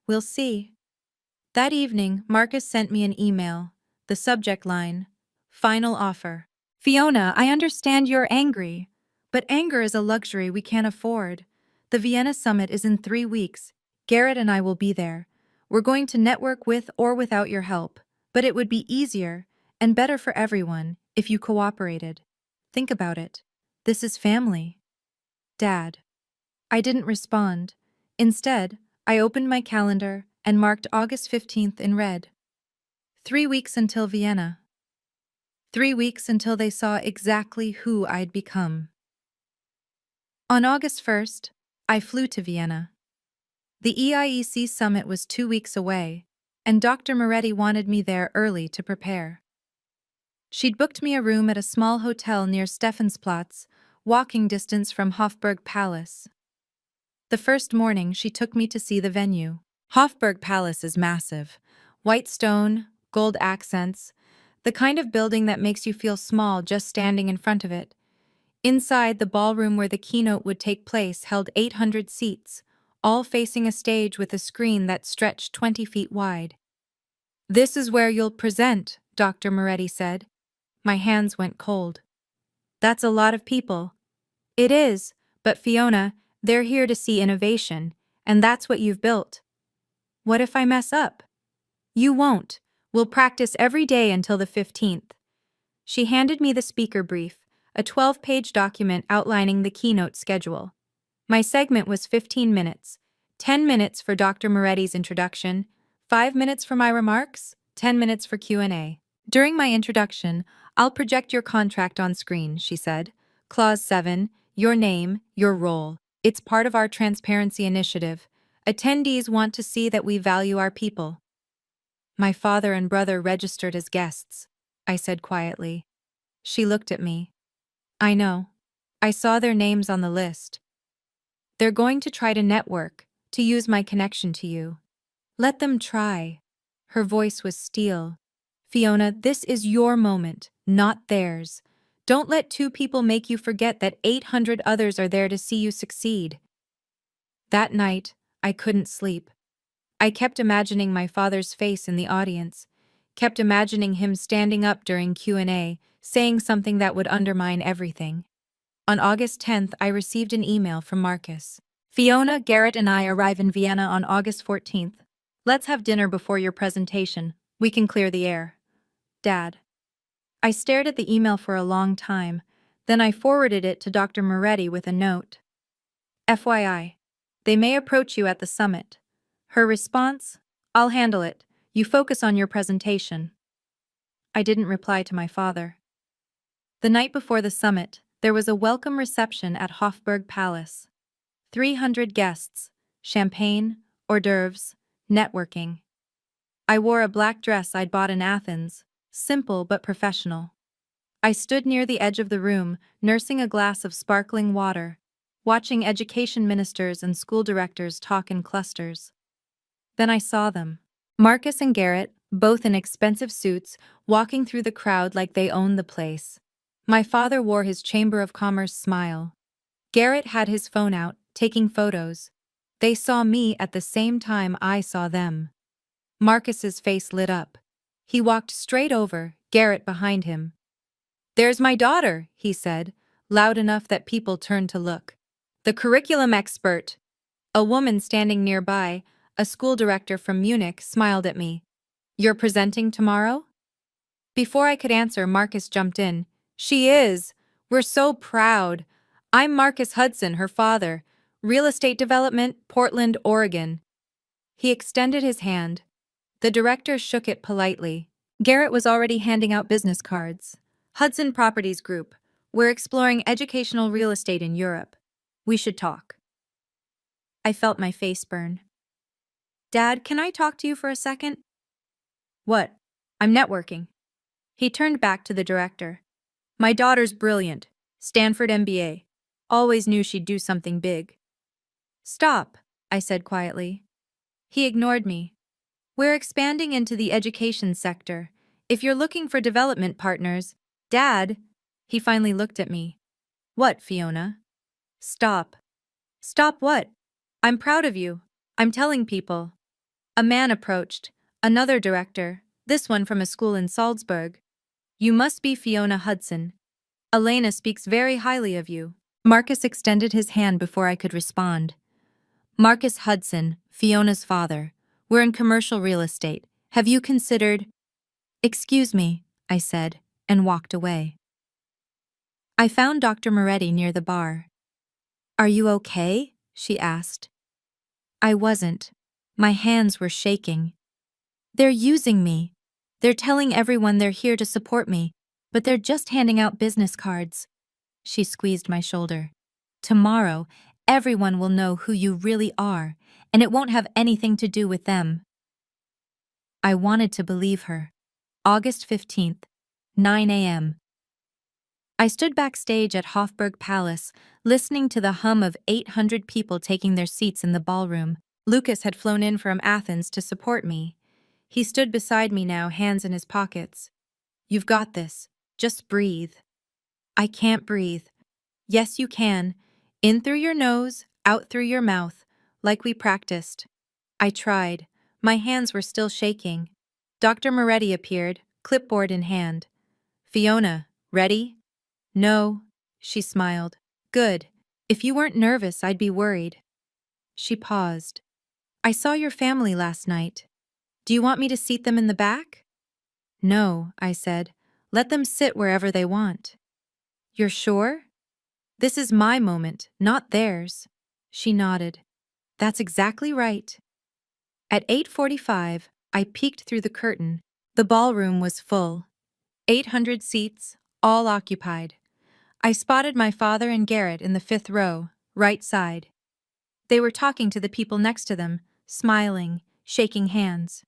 We'll see. That evening, Marcus sent me an email. The subject line, final offer. Fiona, I understand you're angry, but anger is a luxury we can't afford. The Vienna summit is in 3 weeks. Garrett and I will be there. We're going to network with or without your help, but it would be easier and better for everyone if you cooperated. Think about it. This is family. Dad. I didn't respond. Instead, I opened my calendar and marked August 15th in red. 3 weeks until Vienna. 3 weeks until they saw exactly who I'd become. On August 1st, I flew to Vienna. The EIEC summit was 2 weeks away, and Dr. Moretti wanted me there early to prepare. She'd booked me a room at a small hotel near Stephansplatz, walking distance from Hofburg Palace. The first morning, she took me to see the venue. Hofburg Palace is massive. White stone, gold accents, the kind of building that makes you feel small just standing in front of it. Inside, the ballroom where the keynote would take place held 800 seats, all facing a stage with a screen that stretched 20 feet wide. This is where you'll present, Dr. Moretti said. My hands went cold. That's a lot of people. It is, but Fiona, they're here to see innovation, and that's what you've built. What if I mess up? You won't. We'll practice every day until the 15th. She handed me the speaker brief, a 12-page document outlining the keynote schedule. My segment was 15 minutes, 10 minutes for Dr. Moretti's introduction, 5 minutes for my remarks, 10 minutes for Q&A. During my introduction, I'll project your contract on screen, she said. Clause 7, your name, your role. It's part of our transparency initiative. Attendees want to see that we value our people. My father and brother registered as guests, I said quietly. She looked at me. I know. I saw their names on the list. They're going to try to network, to use my connection to you. Let them try. Her voice was steel. Fiona, this is your moment, not theirs. Don't let 2 people make you forget that 800 others are there to see you succeed. That night, I couldn't sleep. I kept imagining my father's face in the audience, kept imagining him standing up during Q&A, saying something that would undermine everything. On August 10th, I received an email from Marcus. Fiona, Garrett, and I arrive in Vienna on August 14th. Let's have dinner before your presentation. We can clear the air. Dad. I stared at the email for a long time, Then I forwarded it to Dr. Moretti with a note. FYI, they may approach you at the summit. Her response, I'll handle it. You focus on your presentation. I didn't reply to my father. The night before the summit, there was a welcome reception at Hofburg Palace. 300 guests, champagne, hors d'oeuvres, networking. I wore a black dress I'd bought in Athens, simple but professional. I stood near the edge of the room, nursing a glass of sparkling water, watching education ministers and school directors talk in clusters. Then I saw them. Marcus and Garrett, both in expensive suits, walking through the crowd like they owned the place. My father wore his Chamber of Commerce smile. Garrett had his phone out, taking photos. They saw me at the same time I saw them. Marcus's face lit up. He walked straight over, Garrett behind him. "There's my daughter," he said, loud enough that people turned to look. "The curriculum expert." A woman standing nearby, a school director from Munich, smiled at me. "You're presenting tomorrow?" Before I could answer, Marcus jumped in. "She is. We're so proud. I'm Marcus Hudson, her father. Real estate development, Portland, Oregon." He extended his hand. The director shook it politely. Garrett was already handing out business cards. "Hudson Properties Group. We're exploring educational real estate in Europe. We should talk." I felt my face burn. "Dad, can I talk to you for a second?" "What?" "I'm networking." He turned back to the director. "My daughter's brilliant. Stanford MBA. Always knew she'd do something big." "Stop," I said quietly. He ignored me. "We're expanding into the education sector. If you're looking for development partners, Dad." He finally looked at me. "What, Fiona?" "Stop." "Stop what?" "I'm proud of you. I'm telling people." A man approached, another director, this one from a school in Salzburg. "You must be Fiona Hudson. Elena speaks very highly of you." Marcus extended his hand before I could respond. "Marcus Hudson, Fiona's father. We're in commercial real estate. Have you considered—" "Excuse me," I said, and walked away. I found Dr. Moretti near the bar. "Are you okay?" she asked. I wasn't. My hands were shaking. "They're using me. They're telling everyone they're here to support me, but they're just handing out business cards." She squeezed my shoulder. "Tomorrow, everyone will know who you really are, and it won't have anything to do with them." I wanted to believe her. August 15th, 9 a.m. I stood backstage at Hofburg Palace, listening to the hum of 800 people taking their seats in the ballroom. Lucas had flown in from Athens to support me. He stood beside me now, hands in his pockets. "You've got this. Just breathe." "I can't breathe." "Yes, you can. In through your nose, out through your mouth, like we practiced." I tried. My hands were still shaking. Dr. Moretti appeared, clipboard in hand. "Fiona, ready?" "No," she smiled. "Good. If you weren't nervous, I'd be worried." She paused. "I saw your family last night. Do you want me to seat them in the back?" "No," I said. "Let them sit wherever they want." "You're sure?" "This is my moment, not theirs." She nodded. "That's exactly right." At 8:45, I peeked through the curtain. The ballroom was full. 800 seats, all occupied. I spotted my father and Garrett in the 5th row, right side. They were talking to the people next to them, smiling, shaking hands.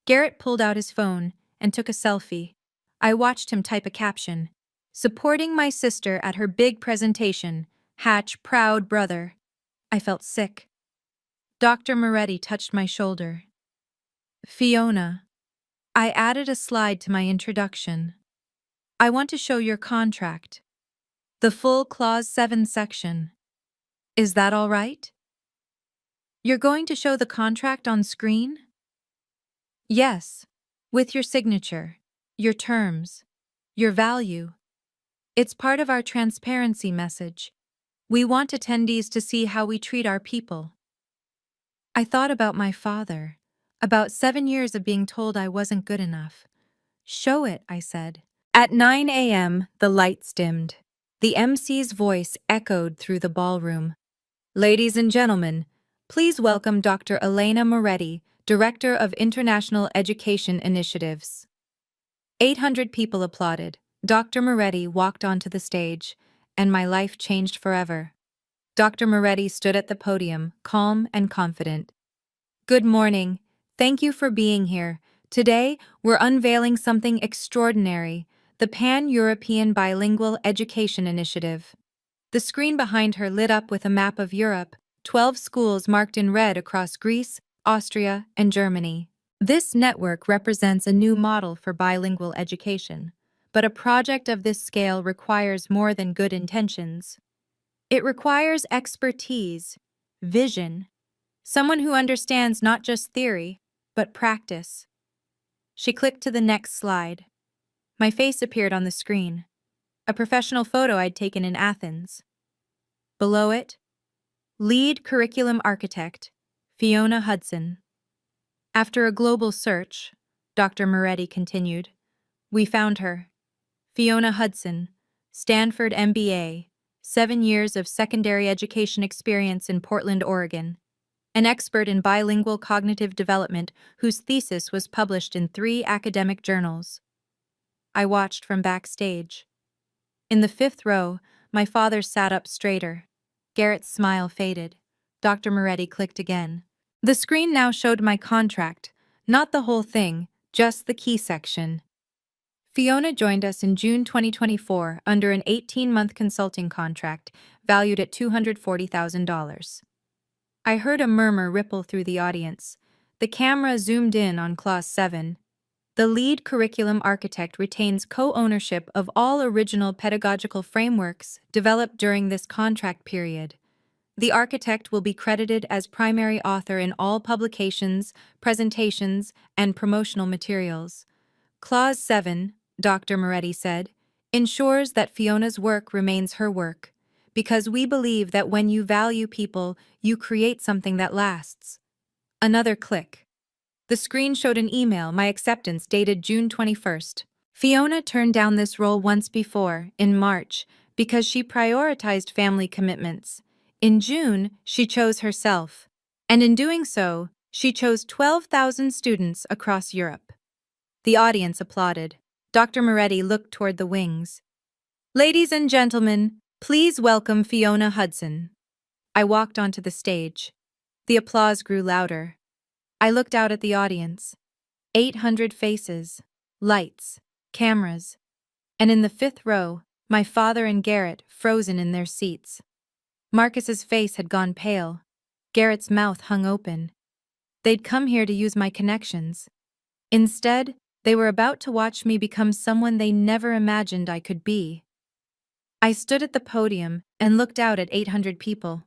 Garrett pulled out his phone and took a selfie. I watched him type a caption. "Supporting my sister at her big presentation. Hatch, proud brother." I felt sick. Dr. Moretti touched my shoulder. "Fiona." I added a slide to my introduction. "I want to show your contract. The full Clause 7 section. Is that all right?" "You're going to show the contract on screen?" "Yes. With your signature, your terms, your value. It's part of our transparency message. We want attendees to see how we treat our people." I thought about my father, about 7 years of being told I wasn't good enough. "Show it," I said. At 9 a.m., the lights dimmed. The MC's voice echoed through the ballroom. Ladies and gentlemen, please welcome Dr. Elena Moretti, Director of International Education Initiatives. 800 people applauded. Dr. Moretti walked onto the stage, and my life changed forever. Dr. Moretti stood at the podium, calm and confident. Good morning. Thank you for being here. Today, we're unveiling something extraordinary, the Pan-European Bilingual Education Initiative. The screen behind her lit up with a map of Europe, 12 schools marked in red across Greece, Austria, and Germany. This network represents a new model for bilingual education, but a project of this scale requires more than good intentions. It requires expertise, vision, someone who understands not just theory, but practice. She clicked to the next slide. My face appeared on the screen, a professional photo I'd taken in Athens. Below it, lead curriculum architect, Fiona Hudson. After a global search, Dr. Moretti continued, we found her. Fiona Hudson, Stanford MBA, 7 years of secondary education experience in Portland, Oregon. An expert in bilingual cognitive development whose thesis was published in 3 academic journals. I watched from backstage. In the 5th row, my father sat up straighter. Garrett's smile faded. Dr. Moretti clicked again. The screen now showed my contract, not the whole thing, just the key section. Fiona joined us in June 2024 under an 18-month consulting contract valued at $240,000. I heard a murmur ripple through the audience. The camera zoomed in on Clause 7. The lead curriculum architect retains co-ownership of all original pedagogical frameworks developed during this contract period. The architect will be credited as primary author in all publications, presentations, and promotional materials. Clause 7, Dr. Moretti said, ensures that Fiona's work remains her work, because we believe that when you value people, you create something that lasts. Another click. The screen showed an email, my acceptance, dated June 21st. Fiona turned down this role once before, in March, because she prioritized family commitments. In June, she chose herself. And in doing so, she chose 12,000 students across Europe. The audience applauded. Dr. Moretti looked toward the wings. Ladies and gentlemen, please welcome Fiona Hudson. I walked onto the stage. The applause grew louder. I looked out at the audience. 800 faces, lights, cameras. And in the 5th row, my father and Garrett frozen in their seats. Marcus's face had gone pale. Garrett's mouth hung open. They'd come here to use my connections. Instead, they were about to watch me become someone they never imagined I could be. I stood at the podium and looked out at 800 people.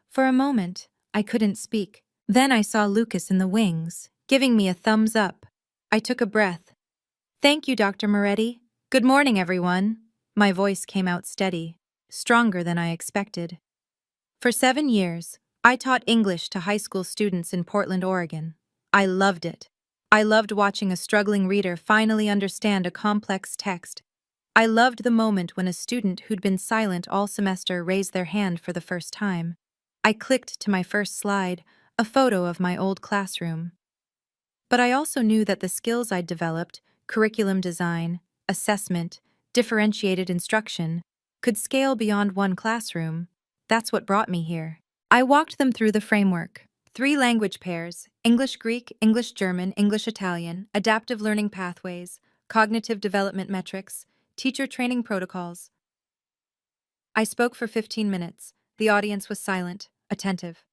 For a moment, I couldn't speak. Then I saw Lucas in the wings, giving me a thumbs up. I took a breath. Thank you, Dr. Moretti. Good morning, everyone. My voice came out steady, stronger than I expected. For 7 years, I taught English to high school students in Portland, Oregon. I loved it. I loved watching a struggling reader finally understand a complex text. I loved the moment when a student who'd been silent all semester raised their hand for the first time. I clicked to my first slide, a photo of my old classroom. But I also knew that the skills I'd developed, curriculum design, assessment, differentiated instruction, could scale beyond one classroom. That's what brought me here. I walked them through the framework. 3 language pairs, English-Greek, English-German, English-Italian, adaptive learning pathways, cognitive development metrics, teacher training protocols. I spoke for 15 minutes. The audience was silent, attentive.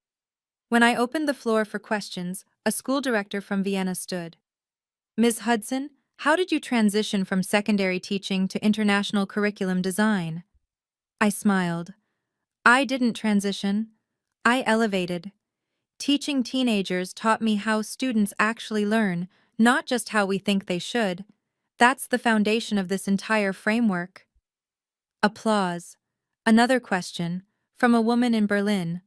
When I opened the floor for questions, a school director from Vienna stood. Ms. Hudson, how did you transition from secondary teaching to international curriculum design? I smiled. I didn't transition. I elevated. Teaching teenagers taught me how students actually learn, not just how we think they should. That's the foundation of this entire framework. Applause. Another question, from a woman in Berlin.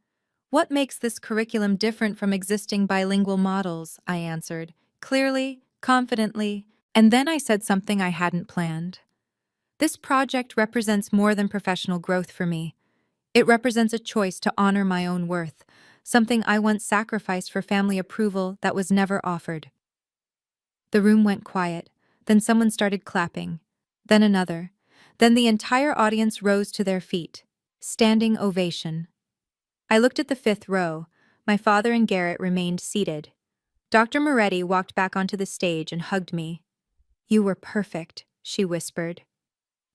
What makes this curriculum different from existing bilingual models? I answered, clearly, confidently, and then I said something I hadn't planned. This project represents more than professional growth for me. It represents a choice to honor my own worth, something I once sacrificed for family approval that was never offered. The room went quiet, then someone started clapping, then another, then the entire audience rose to their feet. Standing ovation. I looked at the fifth row. My father and Garrett remained seated. Dr. Moretti walked back onto the stage and hugged me. "You were perfect," she whispered.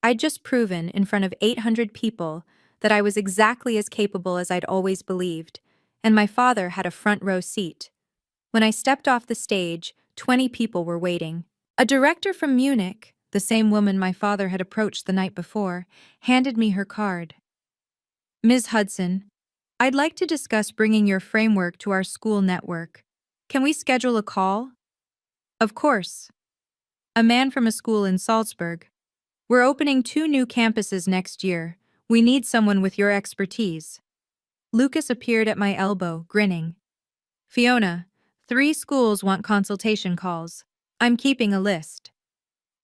I'd just proven, in front of 800 people, that I was exactly as capable as I'd always believed, and my father had a front row seat. When I stepped off the stage, 20 people were waiting. A director from Munich, the same woman my father had approached the night before, handed me her card. "Ms. Hudson, I'd like to discuss bringing your framework to our school network. Can we schedule a call?" "Of course." A man from a school in Salzburg. "We're opening 2 new campuses next year. We need someone with your expertise." Lucas appeared at my elbow, grinning. "Fiona, 3 schools want consultation calls. I'm keeping a list."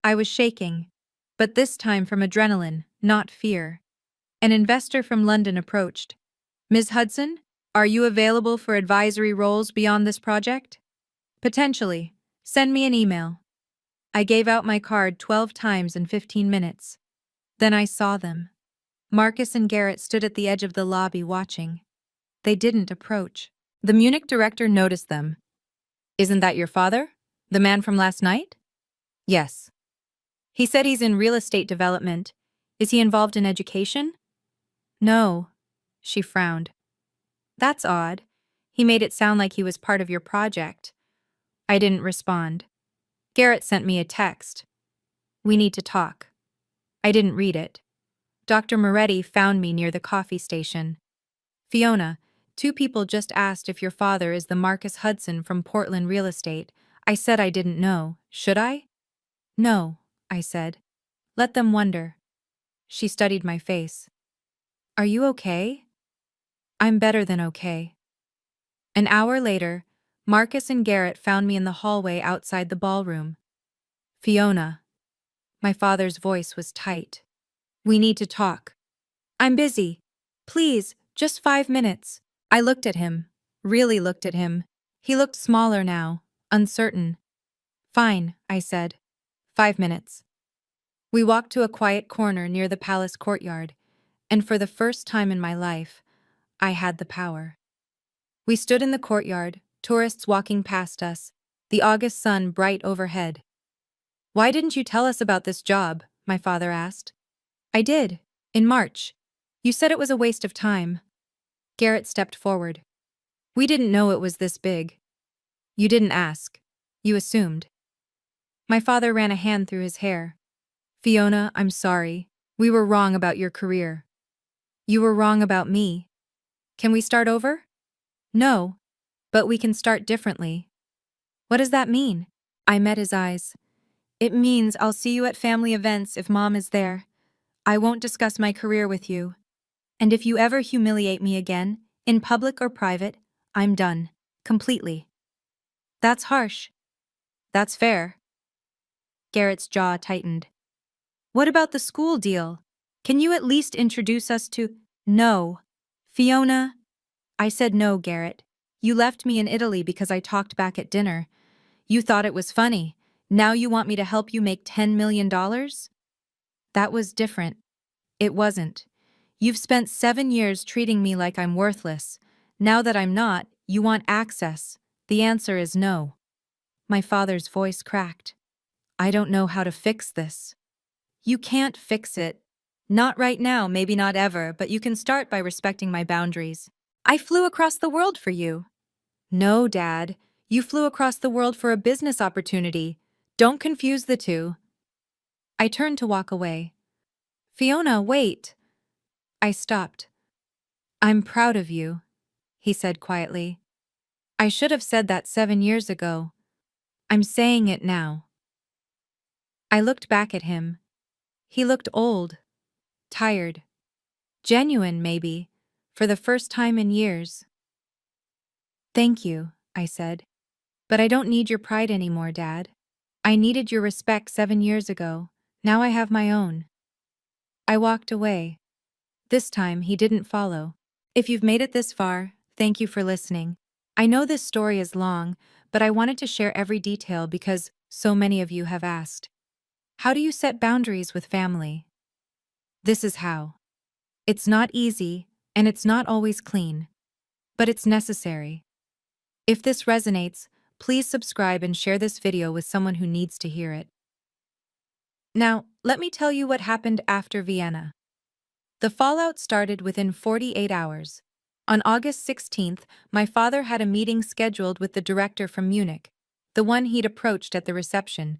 I was shaking, but this time from adrenaline, not fear. An investor from London approached. "Ms. Hudson, are you available for advisory roles beyond this project?" "Potentially. Send me an email." I gave out my card 12 times in 15 minutes. Then I saw them. Marcus and Garrett stood at the edge of the lobby watching. They didn't approach. The Munich director noticed them. "Isn't that your father? The man from last night?" "Yes." "He said he's in real estate development. Is he involved in education?" "No." She frowned. "That's odd. He made it sound like he was part of your project." I didn't respond. Garrett sent me a text. "We need to talk." I didn't read it. Dr. Moretti found me near the coffee station. "Fiona, 2 people just asked if your father is the Marcus Hudson from Portland Real Estate." I said I didn't know. Should I? "No," I said. "Let them wonder." She studied my face. "Are you okay?" "I'm better than okay." An hour later, Marcus and Garrett found me in the hallway outside the ballroom. "Fiona." My father's voice was tight. "We need to talk." "I'm busy. Please, just 5 minutes." I looked at him, really looked at him. He looked smaller now, uncertain. "Fine," I said. 5 minutes. We walked to a quiet corner near the palace courtyard, and for the first time in my life, I had the power. We stood in the courtyard, tourists walking past us, the August sun bright overhead. "Why didn't you tell us about this job?" my father asked. "I did, in March. You said it was a waste of time." Garrett stepped forward. "We didn't know it was this big." "You didn't ask. You assumed." My father ran a hand through his hair. "Fiona, I'm sorry. We were wrong about your career." "You were wrong about me. Can we start over?" "No, but we can start differently." "What does that mean?" I met his eyes. "It means I'll see you at family events if Mom is there. I won't discuss my career with you. And if you ever humiliate me again, in public or private, I'm done. Completely." "That's harsh." "That's fair." Garrett's jaw tightened. "What about the school deal? Can you at least introduce us to—" "No. Fiona." I said no, Garrett. "You left me in Italy because I talked back at dinner. You thought it was funny. Now you want me to help you make $10 million? That was different. It wasn't. You've spent 7 years treating me like I'm worthless. Now that I'm not, you want access. The answer is no." My father's voice cracked. "I don't know how to fix this." "You can't fix it. Not right now, maybe not ever, but you can start by respecting my boundaries. I flew across the world for you." "No, Dad. You flew across the world for a business opportunity. Don't confuse the two." I turned to walk away. "Fiona, wait." I stopped. "I'm proud of you," he said quietly. "I should have said that 7 years ago. I'm saying it now." I looked back at him. He looked old, tired, genuine maybe, for the first time in years. "Thank you," I said. "But I don't need your pride anymore, Dad. I needed your respect 7 years ago. Now I have my own." I walked away. This time, he didn't follow. If you've made it this far, thank you for listening. I know this story is long, but I wanted to share every detail because so many of you have asked. How do you set boundaries with family? This is how. It's not easy, and it's not always clean, but it's necessary. If this resonates, please subscribe and share this video with someone who needs to hear it. Now, let me tell you what happened after Vienna. The fallout started within 48 hours. On August 16th, my father had a meeting scheduled with the director from Munich, the one he'd approached at the reception.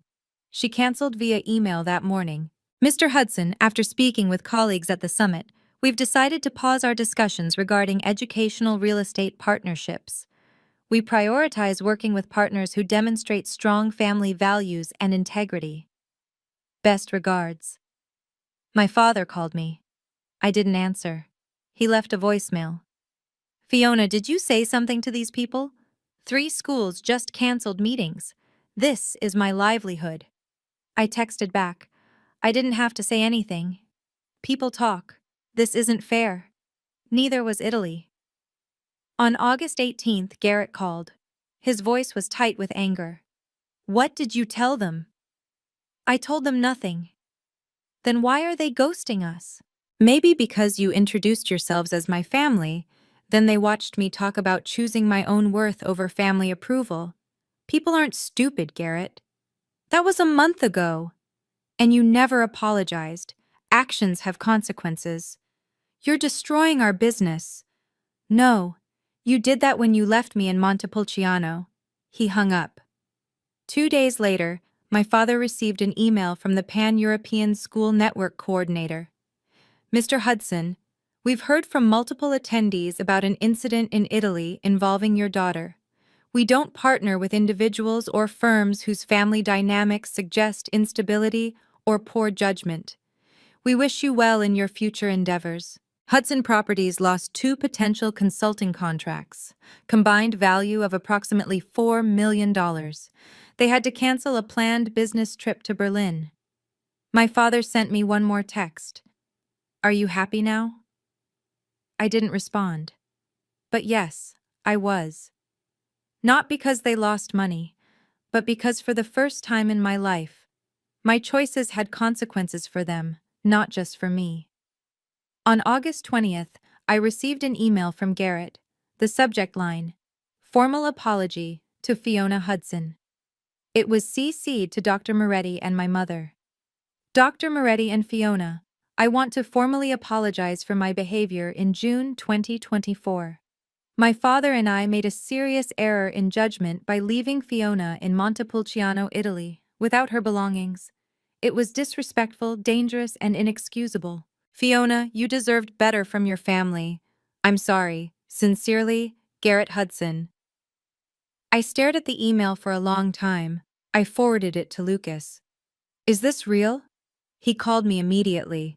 She canceled via email that morning. Mr. Hudson, after speaking with colleagues at the summit, we've decided to pause our discussions regarding educational real estate partnerships. We prioritize working with partners who demonstrate strong family values and integrity. Best regards. My father called me. I didn't answer. He left a voicemail. Fiona, did you say something to these people? 3 schools just canceled meetings. This is my livelihood. I texted back. I didn't have to say anything. People talk. This isn't fair. Neither was Italy. On August 18th, Garrett called. His voice was tight with anger. What did you tell them? I told them nothing. Then why are they ghosting us? Maybe because you introduced yourselves as my family, then they watched me talk about choosing my own worth over family approval. People aren't stupid, Garrett. That was a month ago. And you never apologized. Actions have consequences. You're destroying our business. No, you did that when you left me in Montepulciano. He hung up. 2 days later, my father received an email from the Pan-European School Network Coordinator. Mr. Hudson, we've heard from multiple attendees about an incident in Italy involving your daughter. We don't partner with individuals or firms whose family dynamics suggest instability or poor judgment. We wish you well in your future endeavors. Hudson Properties lost 2 potential consulting contracts, combined value of approximately $4 million. They had to cancel a planned business trip to Berlin. My father sent me one more text. Are you happy now? I didn't respond. But yes, I was. Not because they lost money, but because for the first time in my life, my choices had consequences for them, not just for me. On August 20th, I received an email from Garrett. The subject line, Formal Apology to Fiona Hudson. It was CC'd to Dr. Moretti and my mother. Dr. Moretti and Fiona, I want to formally apologize for my behavior in June 2024. My father and I made a serious error in judgment by leaving Fiona in Montepulciano, Italy, without her belongings. It was disrespectful, dangerous, and inexcusable. Fiona, you deserved better from your family. I'm sorry. Sincerely, Garrett Hudson. I stared at the email for a long time. I forwarded it to Lucas. Is this real? He called me immediately.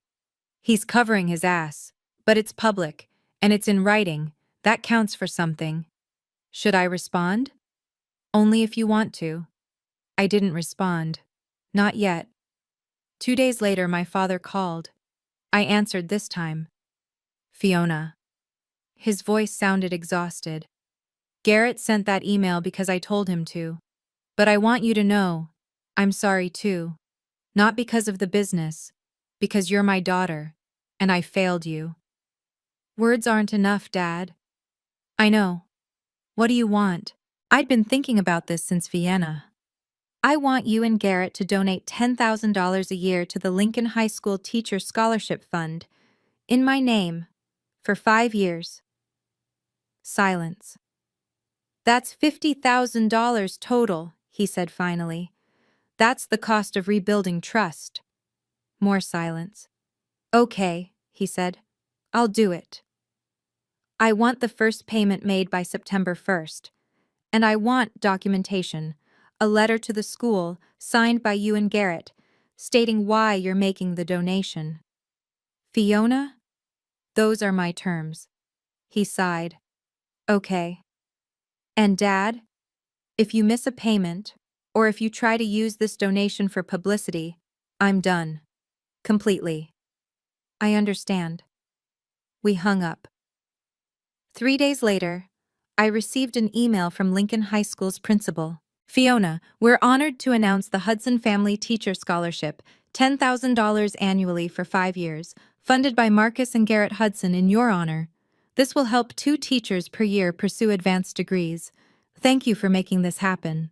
He's covering his ass, but it's public, and it's in writing. That counts for something. Should I respond? Only if you want to. I didn't respond. Not yet. 2 days later, my father called. I answered this time. Fiona. His voice sounded exhausted. Garrett sent that email because I told him to. But I want you to know, I'm sorry too. Not because of the business, because you're my daughter, and I failed you. Words aren't enough, Dad. I know. What do you want? I'd been thinking about this since Vienna. I want you and Garrett to donate $10,000 a year to the Lincoln High School Teacher Scholarship Fund, in my name, for 5 years. Silence. That's $50,000 total, he said finally. That's the cost of rebuilding trust. More silence. Okay, he said. I'll do it. I want the first payment made by September 1st. And I want documentation, a letter to the school signed by you and Garrett, stating why you're making the donation. Fiona? Those are my terms. He sighed. Okay. And Dad? If you miss a payment, or if you try to use this donation for publicity, I'm done. Completely. I understand. We hung up. 3 days later, I received an email from Lincoln High School's principal. Fiona, we're honored to announce the Hudson Family Teacher Scholarship, $10,000 annually for 5 years, funded by Marcus and Garrett Hudson in your honor. This will help 2 teachers per year pursue advanced degrees. Thank you for making this happen.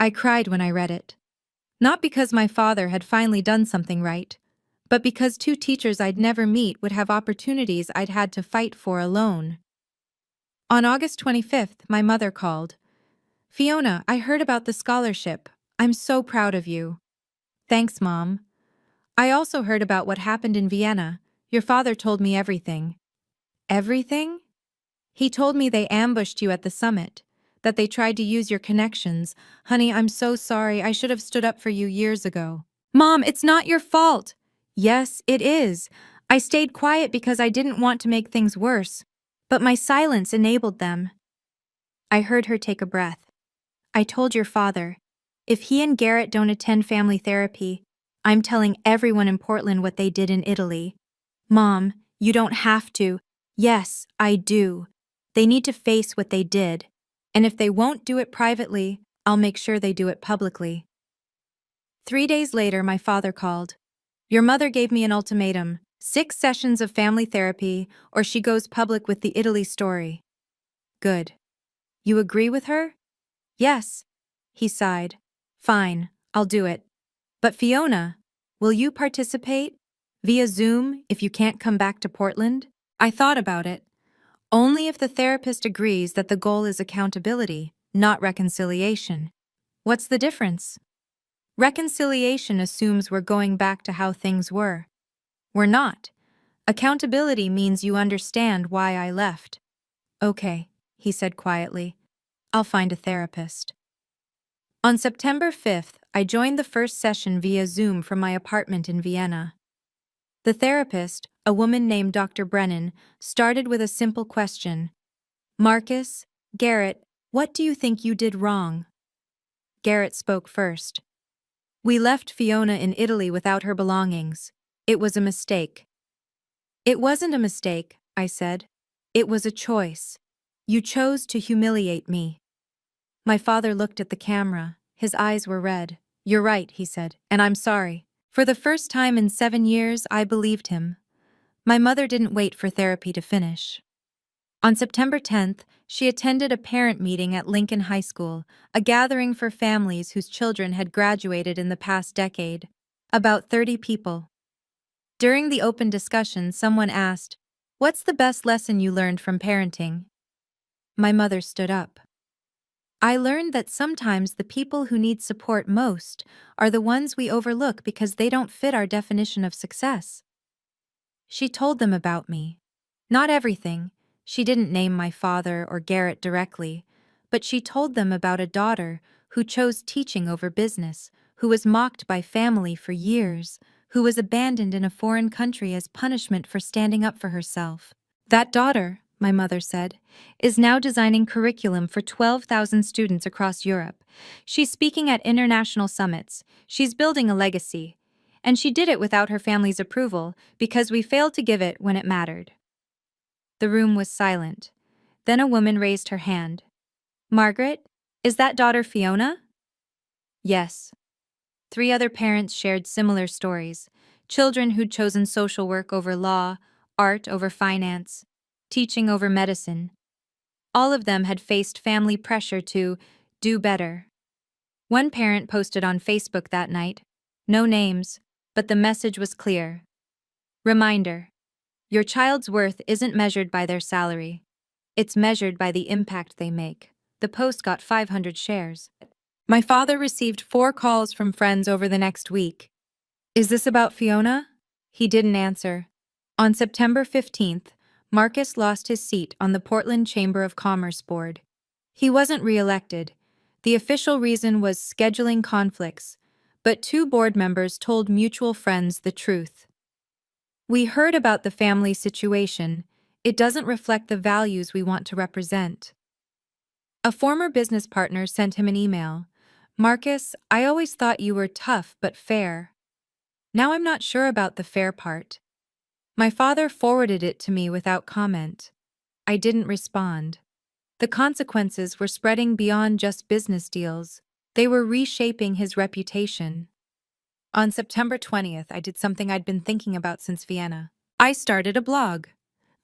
I cried when I read it. Not because my father had finally done something right, but because 2 teachers I'd never meet would have opportunities I'd had to fight for alone. On August 25th, my mother called. Fiona, I heard about the scholarship. I'm so proud of you. Thanks, Mom. I also heard about what happened in Vienna. Your father told me everything. Everything? He told me they ambushed you at the summit, that they tried to use your connections. Honey, I'm so sorry. I should have stood up for you years ago. Mom, it's not your fault. Yes, it is. I stayed quiet because I didn't want to make things worse, but my silence enabled them. I heard her take a breath. I told your father, if he and Garrett don't attend family therapy, I'm telling everyone in Portland what they did in Italy. Mom, you don't have to. Yes, I do. They need to face what they did. And if they won't do it privately, I'll make sure they do it publicly. 3 days later, my father called. Your mother gave me an ultimatum, 6 sessions of family therapy, or she goes public with the Italy story. Good. You agree with her? Yes. He sighed. Fine, I'll do it. But Fiona, will you participate? Via Zoom if you can't come back to Portland? I thought about it. Only if the therapist agrees that the goal is accountability, not reconciliation. What's the difference? Reconciliation assumes we're going back to how things were. We're not. Accountability means you understand why I left. Okay, he said quietly. I'll find a therapist. On September 5th, I joined the first session via Zoom from my apartment in Vienna. The therapist, a woman named Dr. Brennan, started with a simple question. Marcus, Garrett, what do you think you did wrong? Garrett spoke first. We left Fiona in Italy without her belongings. It was a mistake. It wasn't a mistake, I said. It was a choice. You chose to humiliate me. My father looked at the camera. His eyes were red. You're right, he said, and I'm sorry. For the first time in 7 years, I believed him. My mother didn't wait for therapy to finish. On September 10th, she attended a parent meeting at Lincoln High School, a gathering for families whose children had graduated in the past decade. About 30 people. During the open discussion, someone asked, "What's the best lesson you learned from parenting?" My mother stood up. I learned that sometimes the people who need support most are the ones we overlook because they don't fit our definition of success. She told them about me. Not everything. She didn't name my father or Garrett directly, but she told them about a daughter who chose teaching over business, who was mocked by family for years, who was abandoned in a foreign country as punishment for standing up for herself. That daughter, my mother said, is now designing curriculum for 12,000 students across Europe. She's speaking at international summits. She's building a legacy. And she did it without her family's approval because we failed to give it when it mattered. The room was silent. Then a woman raised her hand. Margaret, is that daughter Fiona? Yes. 3 other parents shared similar stories. Children who'd chosen social work over law, art over finance, teaching over medicine. All of them had faced family pressure to do better. One parent posted on Facebook that night, no names, but the message was clear. Reminder: your child's worth isn't measured by their salary. It's measured by the impact they make. The post got 500 shares. My father received 4 calls from friends over the next week. Is this about Fiona? He didn't answer. On September 15th, Marcus lost his seat on the Portland Chamber of Commerce board. He wasn't re-elected. The official reason was scheduling conflicts, but 2 board members told mutual friends the truth. We heard about the family situation. It doesn't reflect the values we want to represent. A former business partner sent him an email. Marcus, I always thought you were tough but fair. Now I'm not sure about the fair part. My father forwarded it to me without comment. I didn't respond. The consequences were spreading beyond just business deals. They were reshaping his reputation. On September 20th, I did something I'd been thinking about since Vienna. I started a blog.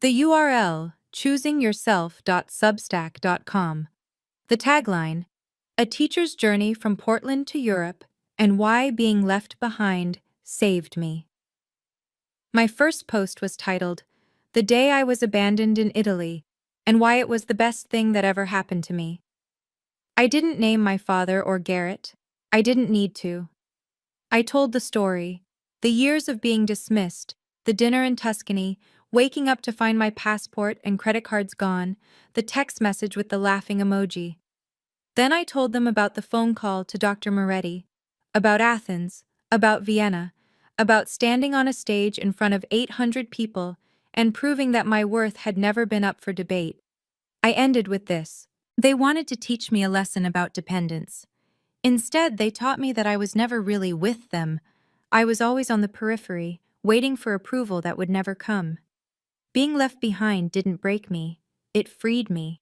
The URL, choosingyourself.substack.com. The tagline, A Teacher's Journey from Portland to Europe and Why Being Left Behind Saved Me. My first post was titled, The Day I Was Abandoned in Italy and Why It Was the Best Thing That Ever Happened to Me. I didn't name my father or Garrett. I didn't need to. I told the story, the years of being dismissed, the dinner in Tuscany, waking up to find my passport and credit cards gone, the text message with the laughing emoji. Then I told them about the phone call to Dr. Moretti, about Athens, about Vienna, about standing on a stage in front of 800 people and proving that my worth had never been up for debate. I ended with this. They wanted to teach me a lesson about dependence. Instead, they taught me that I was never really with them. I was always on the periphery, waiting for approval that would never come. Being left behind didn't break me. It freed me.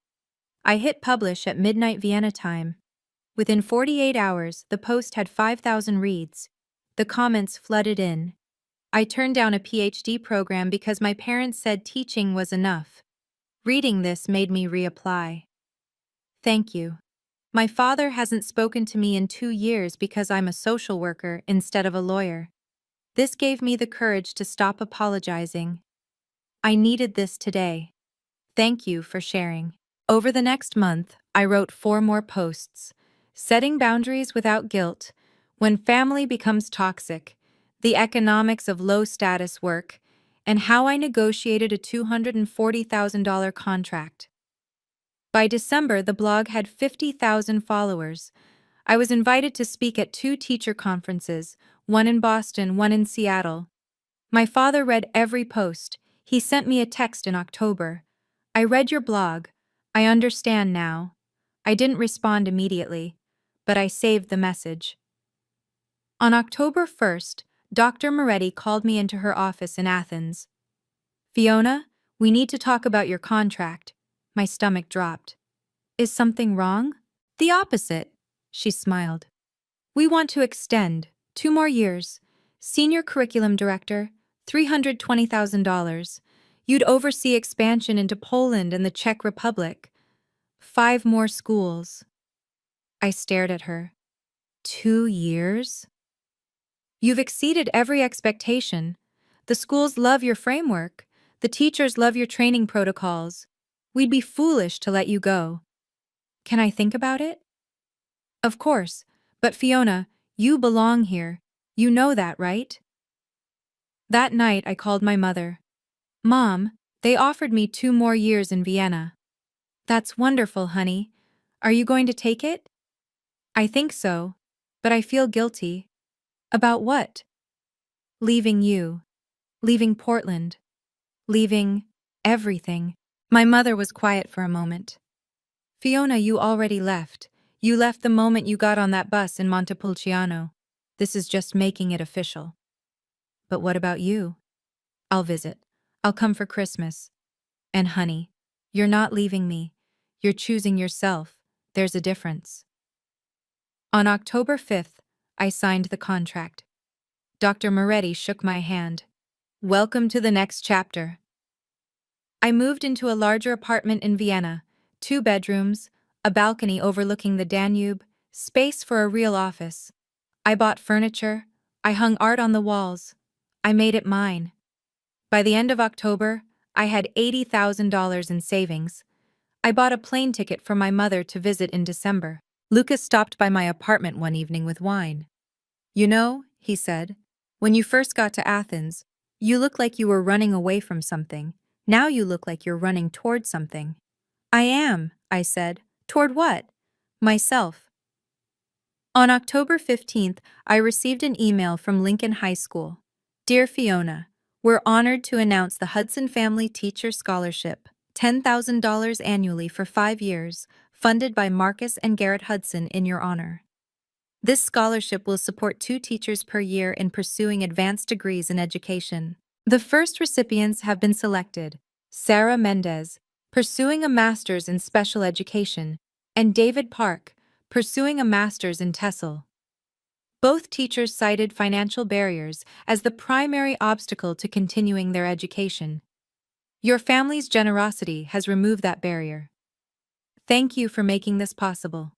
I hit publish at midnight Vienna time. Within 48 hours, the post had 5,000 reads. The comments flooded in. I turned down a PhD program because my parents said teaching was enough. Reading this made me reapply. Thank you. My father hasn't spoken to me in 2 years because I'm a social worker instead of a lawyer. This gave me the courage to stop apologizing. I needed this today. Thank you for sharing. Over the next month, I wrote 4 more posts. Setting boundaries without guilt, when family becomes toxic, the economics of low-status work, and how I negotiated a $240,000 contract. By December, the blog had 50,000 followers. I was invited to speak at 2 teacher conferences, one in Boston, one in Seattle. My father read every post. He sent me a text in October. I read your blog. I understand now. I didn't respond immediately, but I saved the message. On October 1st, Dr. Moretti called me into her office in Athens. Fiona, we need to talk about your contract. My stomach dropped. Is something wrong? The opposite, she smiled. We want to extend 2 more years. Senior curriculum director, $320,000. You'd oversee expansion into Poland and the Czech Republic. 5 more schools. I stared at her. 2 years? You've exceeded every expectation. The schools love your framework. The teachers love your training protocols. We'd be foolish to let you go. Can I think about it? Of course, but Fiona, you belong here. You know that, right? That night, I called my mother. Mom, they offered me 2 more years in Vienna. That's wonderful, honey. Are you going to take it? I think so, but I feel guilty. About what? Leaving you. Leaving Portland. Leaving everything. My mother was quiet for a moment. Fiona, you already left. You left the moment you got on that bus in Montepulciano. This is just making it official. But what about you? I'll visit. I'll come for Christmas. And honey, you're not leaving me. You're choosing yourself. There's a difference. On October 5th, I signed the contract. Dr. Moretti shook my hand. Welcome to the next chapter. I moved into a larger apartment in Vienna, 2 bedrooms, a balcony overlooking the Danube, space for a real office. I bought furniture. I hung art on the walls. I made it mine. By the end of October, I had $80,000 in savings. I bought a plane ticket for my mother to visit in December. Lucas stopped by my apartment one evening with wine. You know, he said, when you first got to Athens, you looked like you were running away from something. Now you look like you're running toward something. I am, I said. Toward what? Myself. On October 15th, I received an email from Lincoln High School. Dear Fiona, we're honored to announce the Hudson Family Teacher Scholarship, $10,000 annually for 5 years, funded by Marcus and Garrett Hudson in your honor. This scholarship will support 2 teachers per year in pursuing advanced degrees in education. The first recipients have been selected: Sarah Mendez, pursuing a master's in special education, and David Park, pursuing a master's in TESOL. Both teachers cited financial barriers as the primary obstacle to continuing their education. Your family's generosity has removed that barrier. Thank you for making this possible.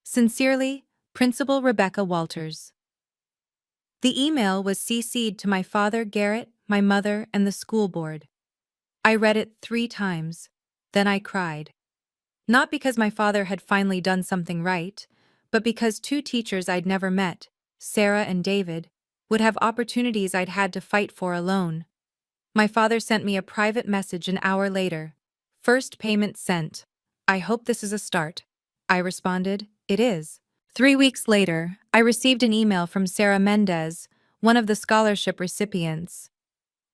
Sincerely, Principal Rebecca Walters. The email was CC'd to my father, Garrett, my mother, and the school board. I read it 3 times. Then I cried. Not because my father had finally done something right, but because 2 teachers I'd never met, Sarah and David, would have opportunities I'd had to fight for alone. My father sent me a private message an hour later. First payment sent. I hope this is a start. I responded, it is. 3 weeks later, I received an email from Sarah Mendez, one of the scholarship recipients.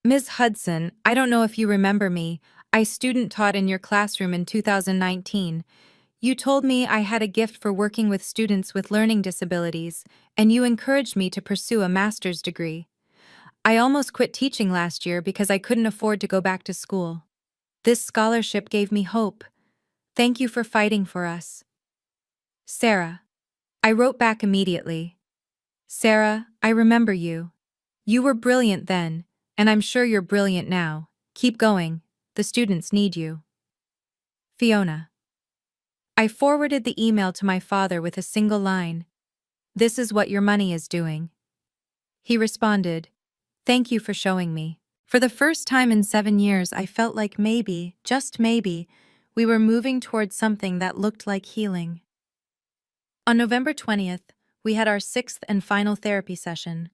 Ms. Hudson, I don't know if you remember me. I student taught in your classroom in 2019. You told me I had a gift for working with students with learning disabilities, and you encouraged me to pursue a master's degree. I almost quit teaching last year because I couldn't afford to go back to school. This scholarship gave me hope. Thank you for fighting for us. Sarah. I wrote back immediately. Sarah, I remember you. You were brilliant then, and I'm sure you're brilliant now. Keep going. The students need you. Fiona. I forwarded the email to my father with a single line. This is what your money is doing. He responded, thank you for showing me. For the first time in 7 years, I felt like maybe, just maybe, we were moving towards something that looked like healing. On November 20th, we had our 6th and final therapy session.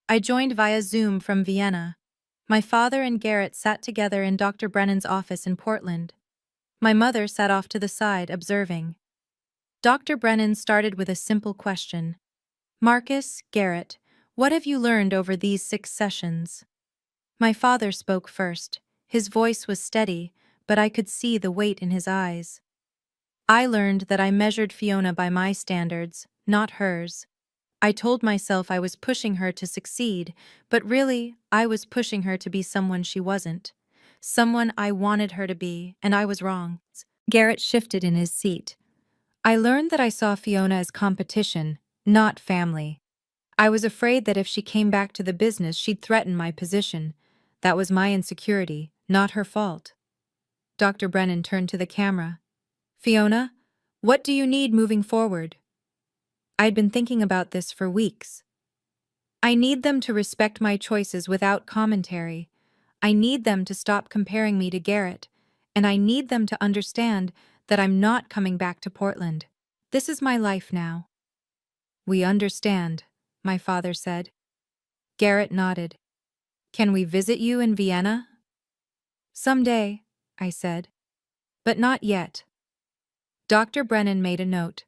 I joined via Zoom from Vienna. My father and Garrett sat together in Dr. Brennan's office in Portland. My mother sat off to the side, observing. Dr. Brennan started with a simple question. Marcus, Garrett, what have you learned over these 6 sessions? My father spoke first. His voice was steady, but I could see the weight in his eyes. I learned that I measured Fiona by my standards, not hers. I told myself I was pushing her to succeed, but really, I was pushing her to be someone she wasn't. Someone I wanted her to be, and I was wrong. Garrett shifted in his seat. I learned that I saw Fiona as competition, not family. I was afraid that if she came back to the business, she'd threaten my position. That was my insecurity, not her fault. Dr. Brennan turned to the camera. Fiona, what do you need moving forward? I'd been thinking about this for weeks. I need them to respect my choices without commentary. I need them to stop comparing me to Garrett, and I need them to understand that I'm not coming back to Portland. This is my life now. We understand, my father said. Garrett nodded. Can we visit you in Vienna? Someday, I said. But not yet. Dr. Brennan made a note.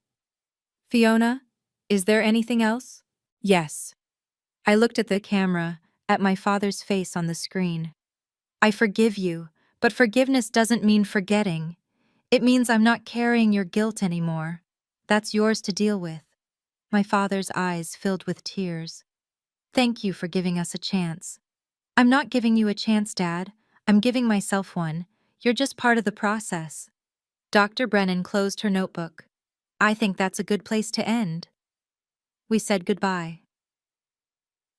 Fiona, is there anything else? Yes. I looked at the camera, at my father's face on the screen. I forgive you, but forgiveness doesn't mean forgetting. It means I'm not carrying your guilt anymore. That's yours to deal with. My father's eyes filled with tears. Thank you for giving us a chance. I'm not giving you a chance, Dad. I'm giving myself one. You're just part of the process. Dr. Brennan closed her notebook. I think that's a good place to end. We said goodbye.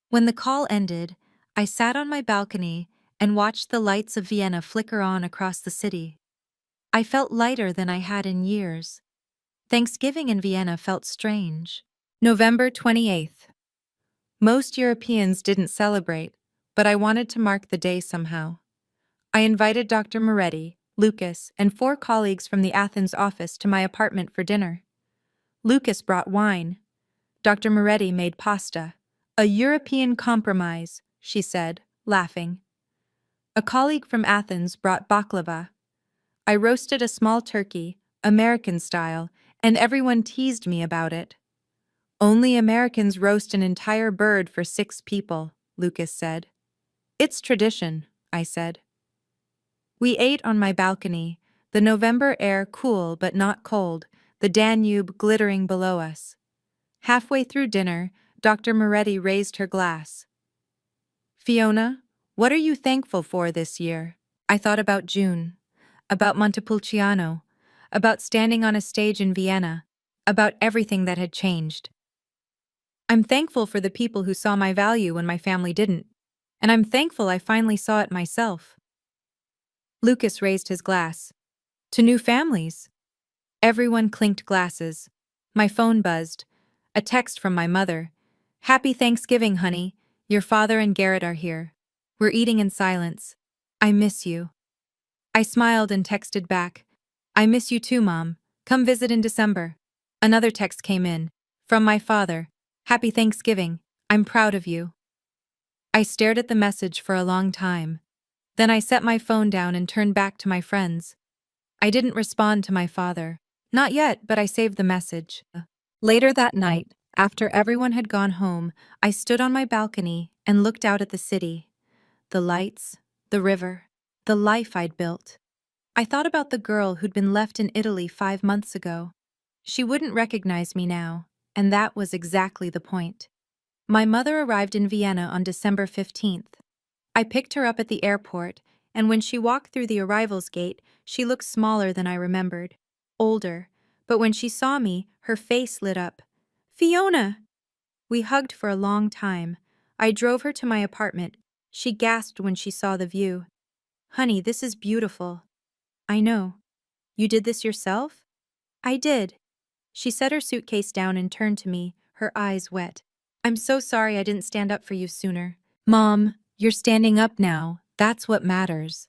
When the call ended, I sat on my balcony and watched the lights of Vienna flicker on across the city. I felt lighter than I had in years. Thanksgiving in Vienna felt strange. November 28th. Most Europeans didn't celebrate, but I wanted to mark the day somehow. I invited Dr. Moretti, Lucas, and 4 colleagues from the Athens office to my apartment for dinner. Lucas brought wine. Dr. Moretti made pasta. A European compromise, she said, laughing. A colleague from Athens brought baklava. I roasted a small turkey, American style, and everyone teased me about it. Only Americans roast an entire bird for 6 people, Lucas said. It's tradition, I said. We ate on my balcony, the November air cool but not cold, the Danube glittering below us. Halfway through dinner, Dr. Moretti raised her glass. Fiona, What are you thankful for this year? I thought about June, about Montepulciano, about standing on a stage in Vienna, about everything that had changed. I'm thankful for the people who saw my value when my family didn't, and I'm thankful I finally saw it myself. Lucas raised his glass. To new families. Everyone clinked glasses. My phone buzzed. A text from my mother. Happy Thanksgiving, honey. Your father and Garrett are here. We're eating in silence. I miss you. I smiled and texted back. I miss you too, Mom. Come visit in December. Another text came in. From my father. Happy Thanksgiving. I'm proud of you. I stared at the message for a long time. Then I set my phone down and turned back to my friends. I didn't respond to my father. Not yet, but I saved the message. Later that night, after everyone had gone home, I stood on my balcony and looked out at the city. The lights, the river, the life I'd built. I thought about the girl who'd been left in Italy 5 months ago. She wouldn't recognize me now, and that was exactly the point. My mother arrived in Vienna on December 15th. I picked her up at the airport, and when she walked through the arrivals gate, she looked smaller than I remembered. Older, but when she saw me, her face lit up. Fiona! We hugged for a long time. I drove her to my apartment. She gasped when she saw the view. Honey, this is beautiful. I know. You did this yourself? I did. She set her suitcase down and turned to me, her eyes wet. I'm so sorry I didn't stand up for you sooner. Mom, you're standing up now. That's what matters.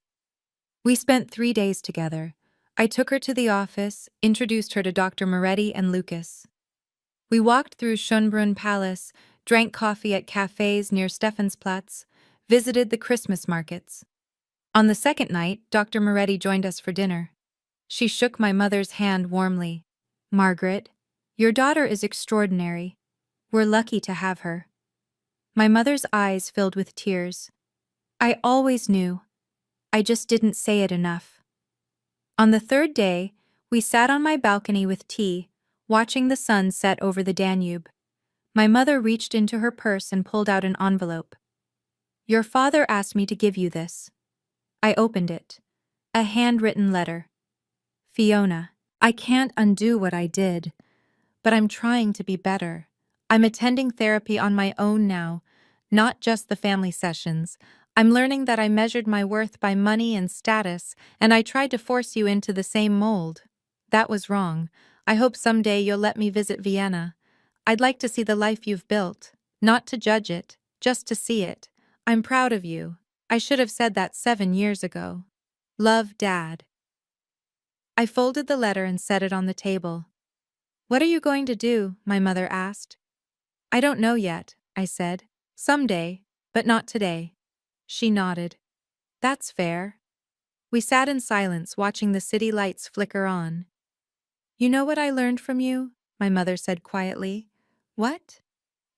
We spent 3 days together. I took her to the office, introduced her to Dr. Moretti and Lucas. We walked through Schönbrunn Palace, drank coffee at cafes near Stephansplatz, visited the Christmas markets. On the second night, Dr. Moretti joined us for dinner. She shook my mother's hand warmly. Margaret, your daughter is extraordinary. We're lucky to have her. My mother's eyes filled with tears. I always knew. I just didn't say it enough. On the third day, we sat on my balcony with tea, watching the sun set over the Danube. My mother reached into her purse and pulled out an envelope. Your father asked me to give you this. I opened it. A handwritten letter. Fiona, I can't undo what I did, but I'm trying to be better. I'm attending therapy on my own now, not just the family sessions. I'm learning that I measured my worth by money and status, and I tried to force you into the same mold. That was wrong. I hope someday you'll let me visit Vienna. I'd like to see the life you've built, not to judge it, just to see it. I'm proud of you. I should have said that 7 years ago. Love, Dad. I folded the letter and set it on the table. What are you going to do? My mother asked. I don't know yet, I said. Someday, but not today. She nodded. That's fair. We sat in silence, watching the city lights flicker on. You know what I learned from you? My mother said quietly. What?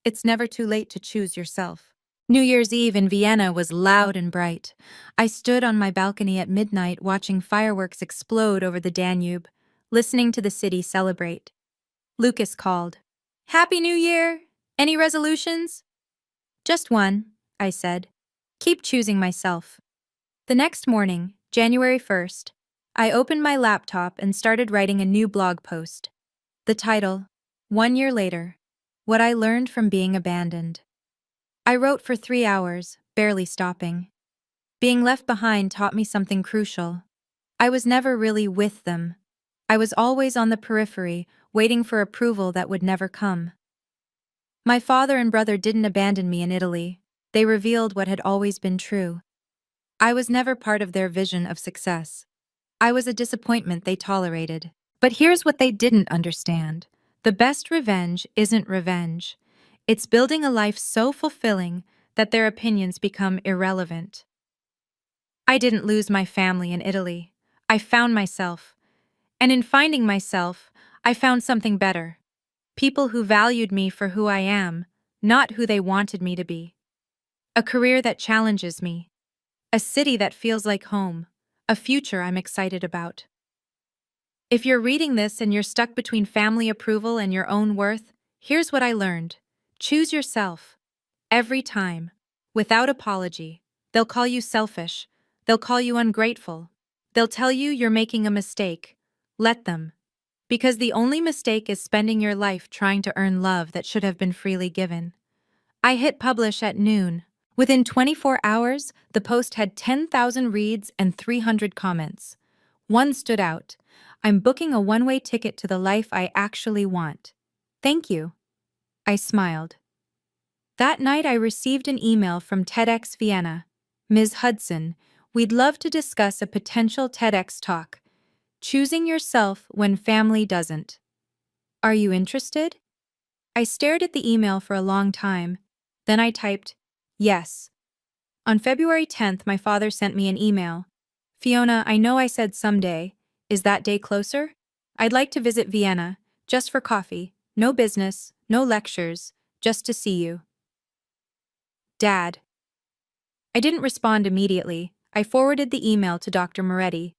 It's never too late to choose yourself. New Year's Eve in Vienna was loud and bright. I stood on my balcony at midnight watching fireworks explode over the Danube, listening to the city celebrate. Lucas called. Happy New Year! Any resolutions? Just one, I said. Keep choosing myself. The next morning, January 1st, I opened my laptop and started writing a new blog post. The title, 1 year later, What I Learned from Being Abandoned. I wrote for 3 hours, barely stopping. Being left behind taught me something crucial. I was never really with them. I was always on the periphery, waiting for approval that would never come. My father and brother didn't abandon me in Italy. They revealed what had always been true. I was never part of their vision of success. I was a disappointment they tolerated. But here's what they didn't understand. The best revenge isn't revenge. It's building a life so fulfilling that their opinions become irrelevant. I didn't lose my family in Italy. I found myself. And in finding myself, I found something better. People who valued me for who I am, not who they wanted me to be. A career that challenges me. A city that feels like home. A future I'm excited about. If you're reading this and you're stuck between family approval and your own worth, here's what I learned. Choose yourself. Every time. Without apology. They'll call you selfish. They'll call you ungrateful. They'll tell you you're making a mistake. Let them. Because the only mistake is spending your life trying to earn love that should have been freely given. I hit publish at noon. Within 24 hours, the post had 10,000 reads and 300 comments. One stood out. I'm booking a one-way ticket to the life I actually want. Thank you. I smiled. That night I received an email from TEDx Vienna. Ms. Hudson, we'd love to discuss a potential TEDx talk. Choosing yourself when family doesn't. Are you interested? I stared at the email for a long time. Then I typed, yes. On February 10th, my father sent me an email. Fiona, I know I said someday. Is that day closer? I'd like to visit Vienna, just for coffee. No business, no lectures, just to see you. Dad. I didn't respond immediately. I forwarded the email to Dr. Moretti.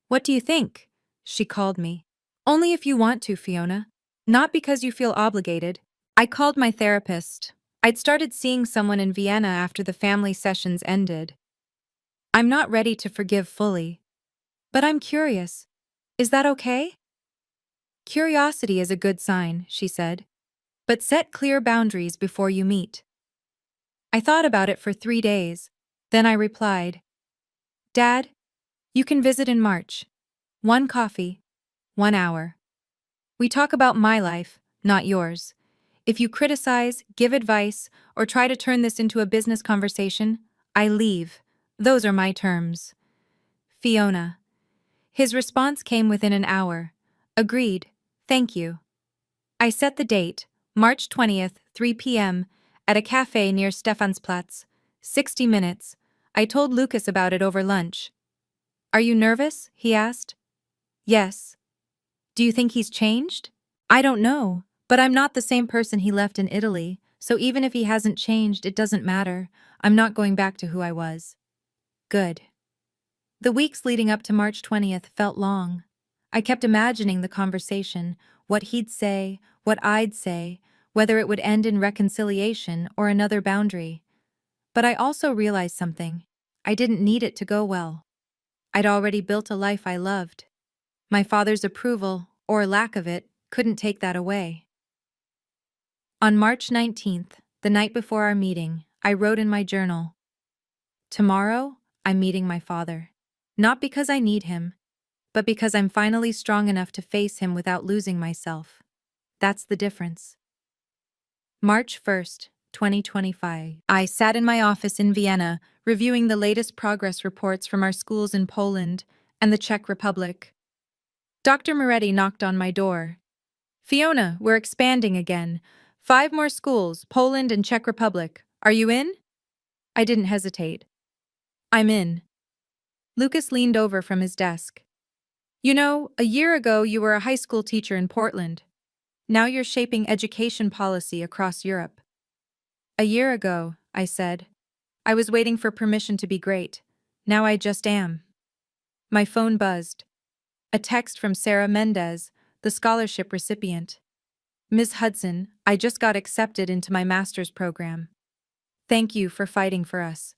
What do you think? She called me. Only if you want to, Fiona. Not because you feel obligated. I called my therapist. I'd started seeing someone in Vienna after the family sessions ended. I'm not ready to forgive fully. But I'm curious. Is that okay? Curiosity is a good sign, she said. But set clear boundaries before you meet. I thought about it for 3 days. Then I replied, Dad, you can visit in March. 1 coffee, 1 hour. We talk about my life, not yours. If you criticize, give advice, or try to turn this into a business conversation, I leave. Those are my terms. Fiona. His response came within an hour. Agreed. Thank you. I set the date, March 20th, 3 p.m., at a cafe near Stephansplatz. 60 minutes. I told Lucas about it over lunch. Are you nervous? He asked. Yes. Do you think he's changed? I don't know, but I'm not the same person he left in Italy, so even if he hasn't changed, it doesn't matter. I'm not going back to who I was. Good. The weeks leading up to March 20th felt long. I kept imagining the conversation, what he'd say, what I'd say, whether it would end in reconciliation or another boundary. But I also realized something. I didn't need it to go well. I'd already built a life I loved. My father's approval, or lack of it, couldn't take that away. On March 19th, the night before our meeting, I wrote in my journal, tomorrow, I'm meeting my father. Not because I need him, but because I'm finally strong enough to face him without losing myself. That's the difference. March 1st, 2025. I sat in my office in Vienna, reviewing the latest progress reports from our schools in Poland and the Czech Republic. Dr. Moretti knocked on my door. Fiona, we're expanding again. 5 more schools, Poland and Czech Republic. Are you in? I didn't hesitate. I'm in. Lucas leaned over from his desk. You know, a year ago you were a high school teacher in Portland. Now you're shaping education policy across Europe. A year ago, I said. I was waiting for permission to be great. Now I just am. My phone buzzed. A text from Sarah Mendez, the scholarship recipient. Ms. Hudson, I just got accepted into my master's program. Thank you for fighting for us.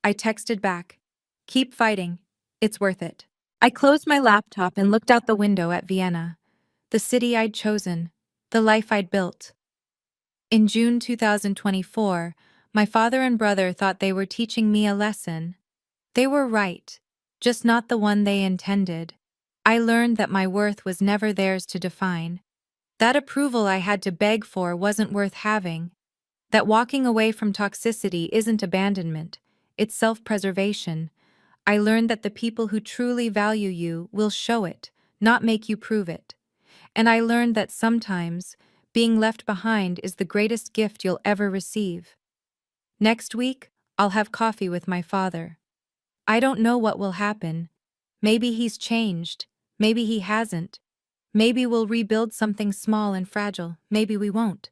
I texted back. Keep fighting. It's worth it. I closed my laptop and looked out the window at Vienna, the city I'd chosen, the life I'd built. In June 2024, my father and brother thought they were teaching me a lesson. They were right, just not the one they intended. I learned that my worth was never theirs to define. That approval I had to beg for wasn't worth having. That walking away from toxicity isn't abandonment, it's self-preservation. I learned that the people who truly value you will show it, not make you prove it. And I learned that sometimes, being left behind is the greatest gift you'll ever receive. Next week, I'll have coffee with my father. I don't know what will happen. Maybe he's changed. Maybe he hasn't. Maybe we'll rebuild something small and fragile. Maybe we won't.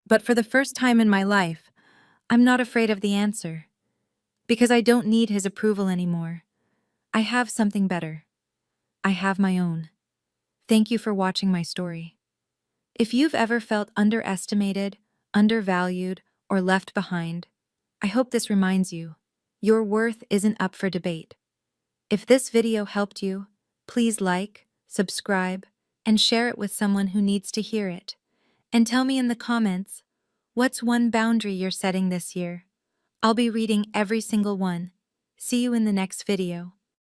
But for the first time in my life, I'm not afraid of the answer. Because I don't need his approval anymore. I have something better. I have my own. Thank you for watching my story. If you've ever felt underestimated, undervalued, or left behind, I hope this reminds you, Your worth isn't up for debate. If this video helped you, please like, subscribe, and share it with someone who needs to hear it. And tell me in the comments, what's one boundary you're setting this year? I'll be reading every single one. See you in the next video.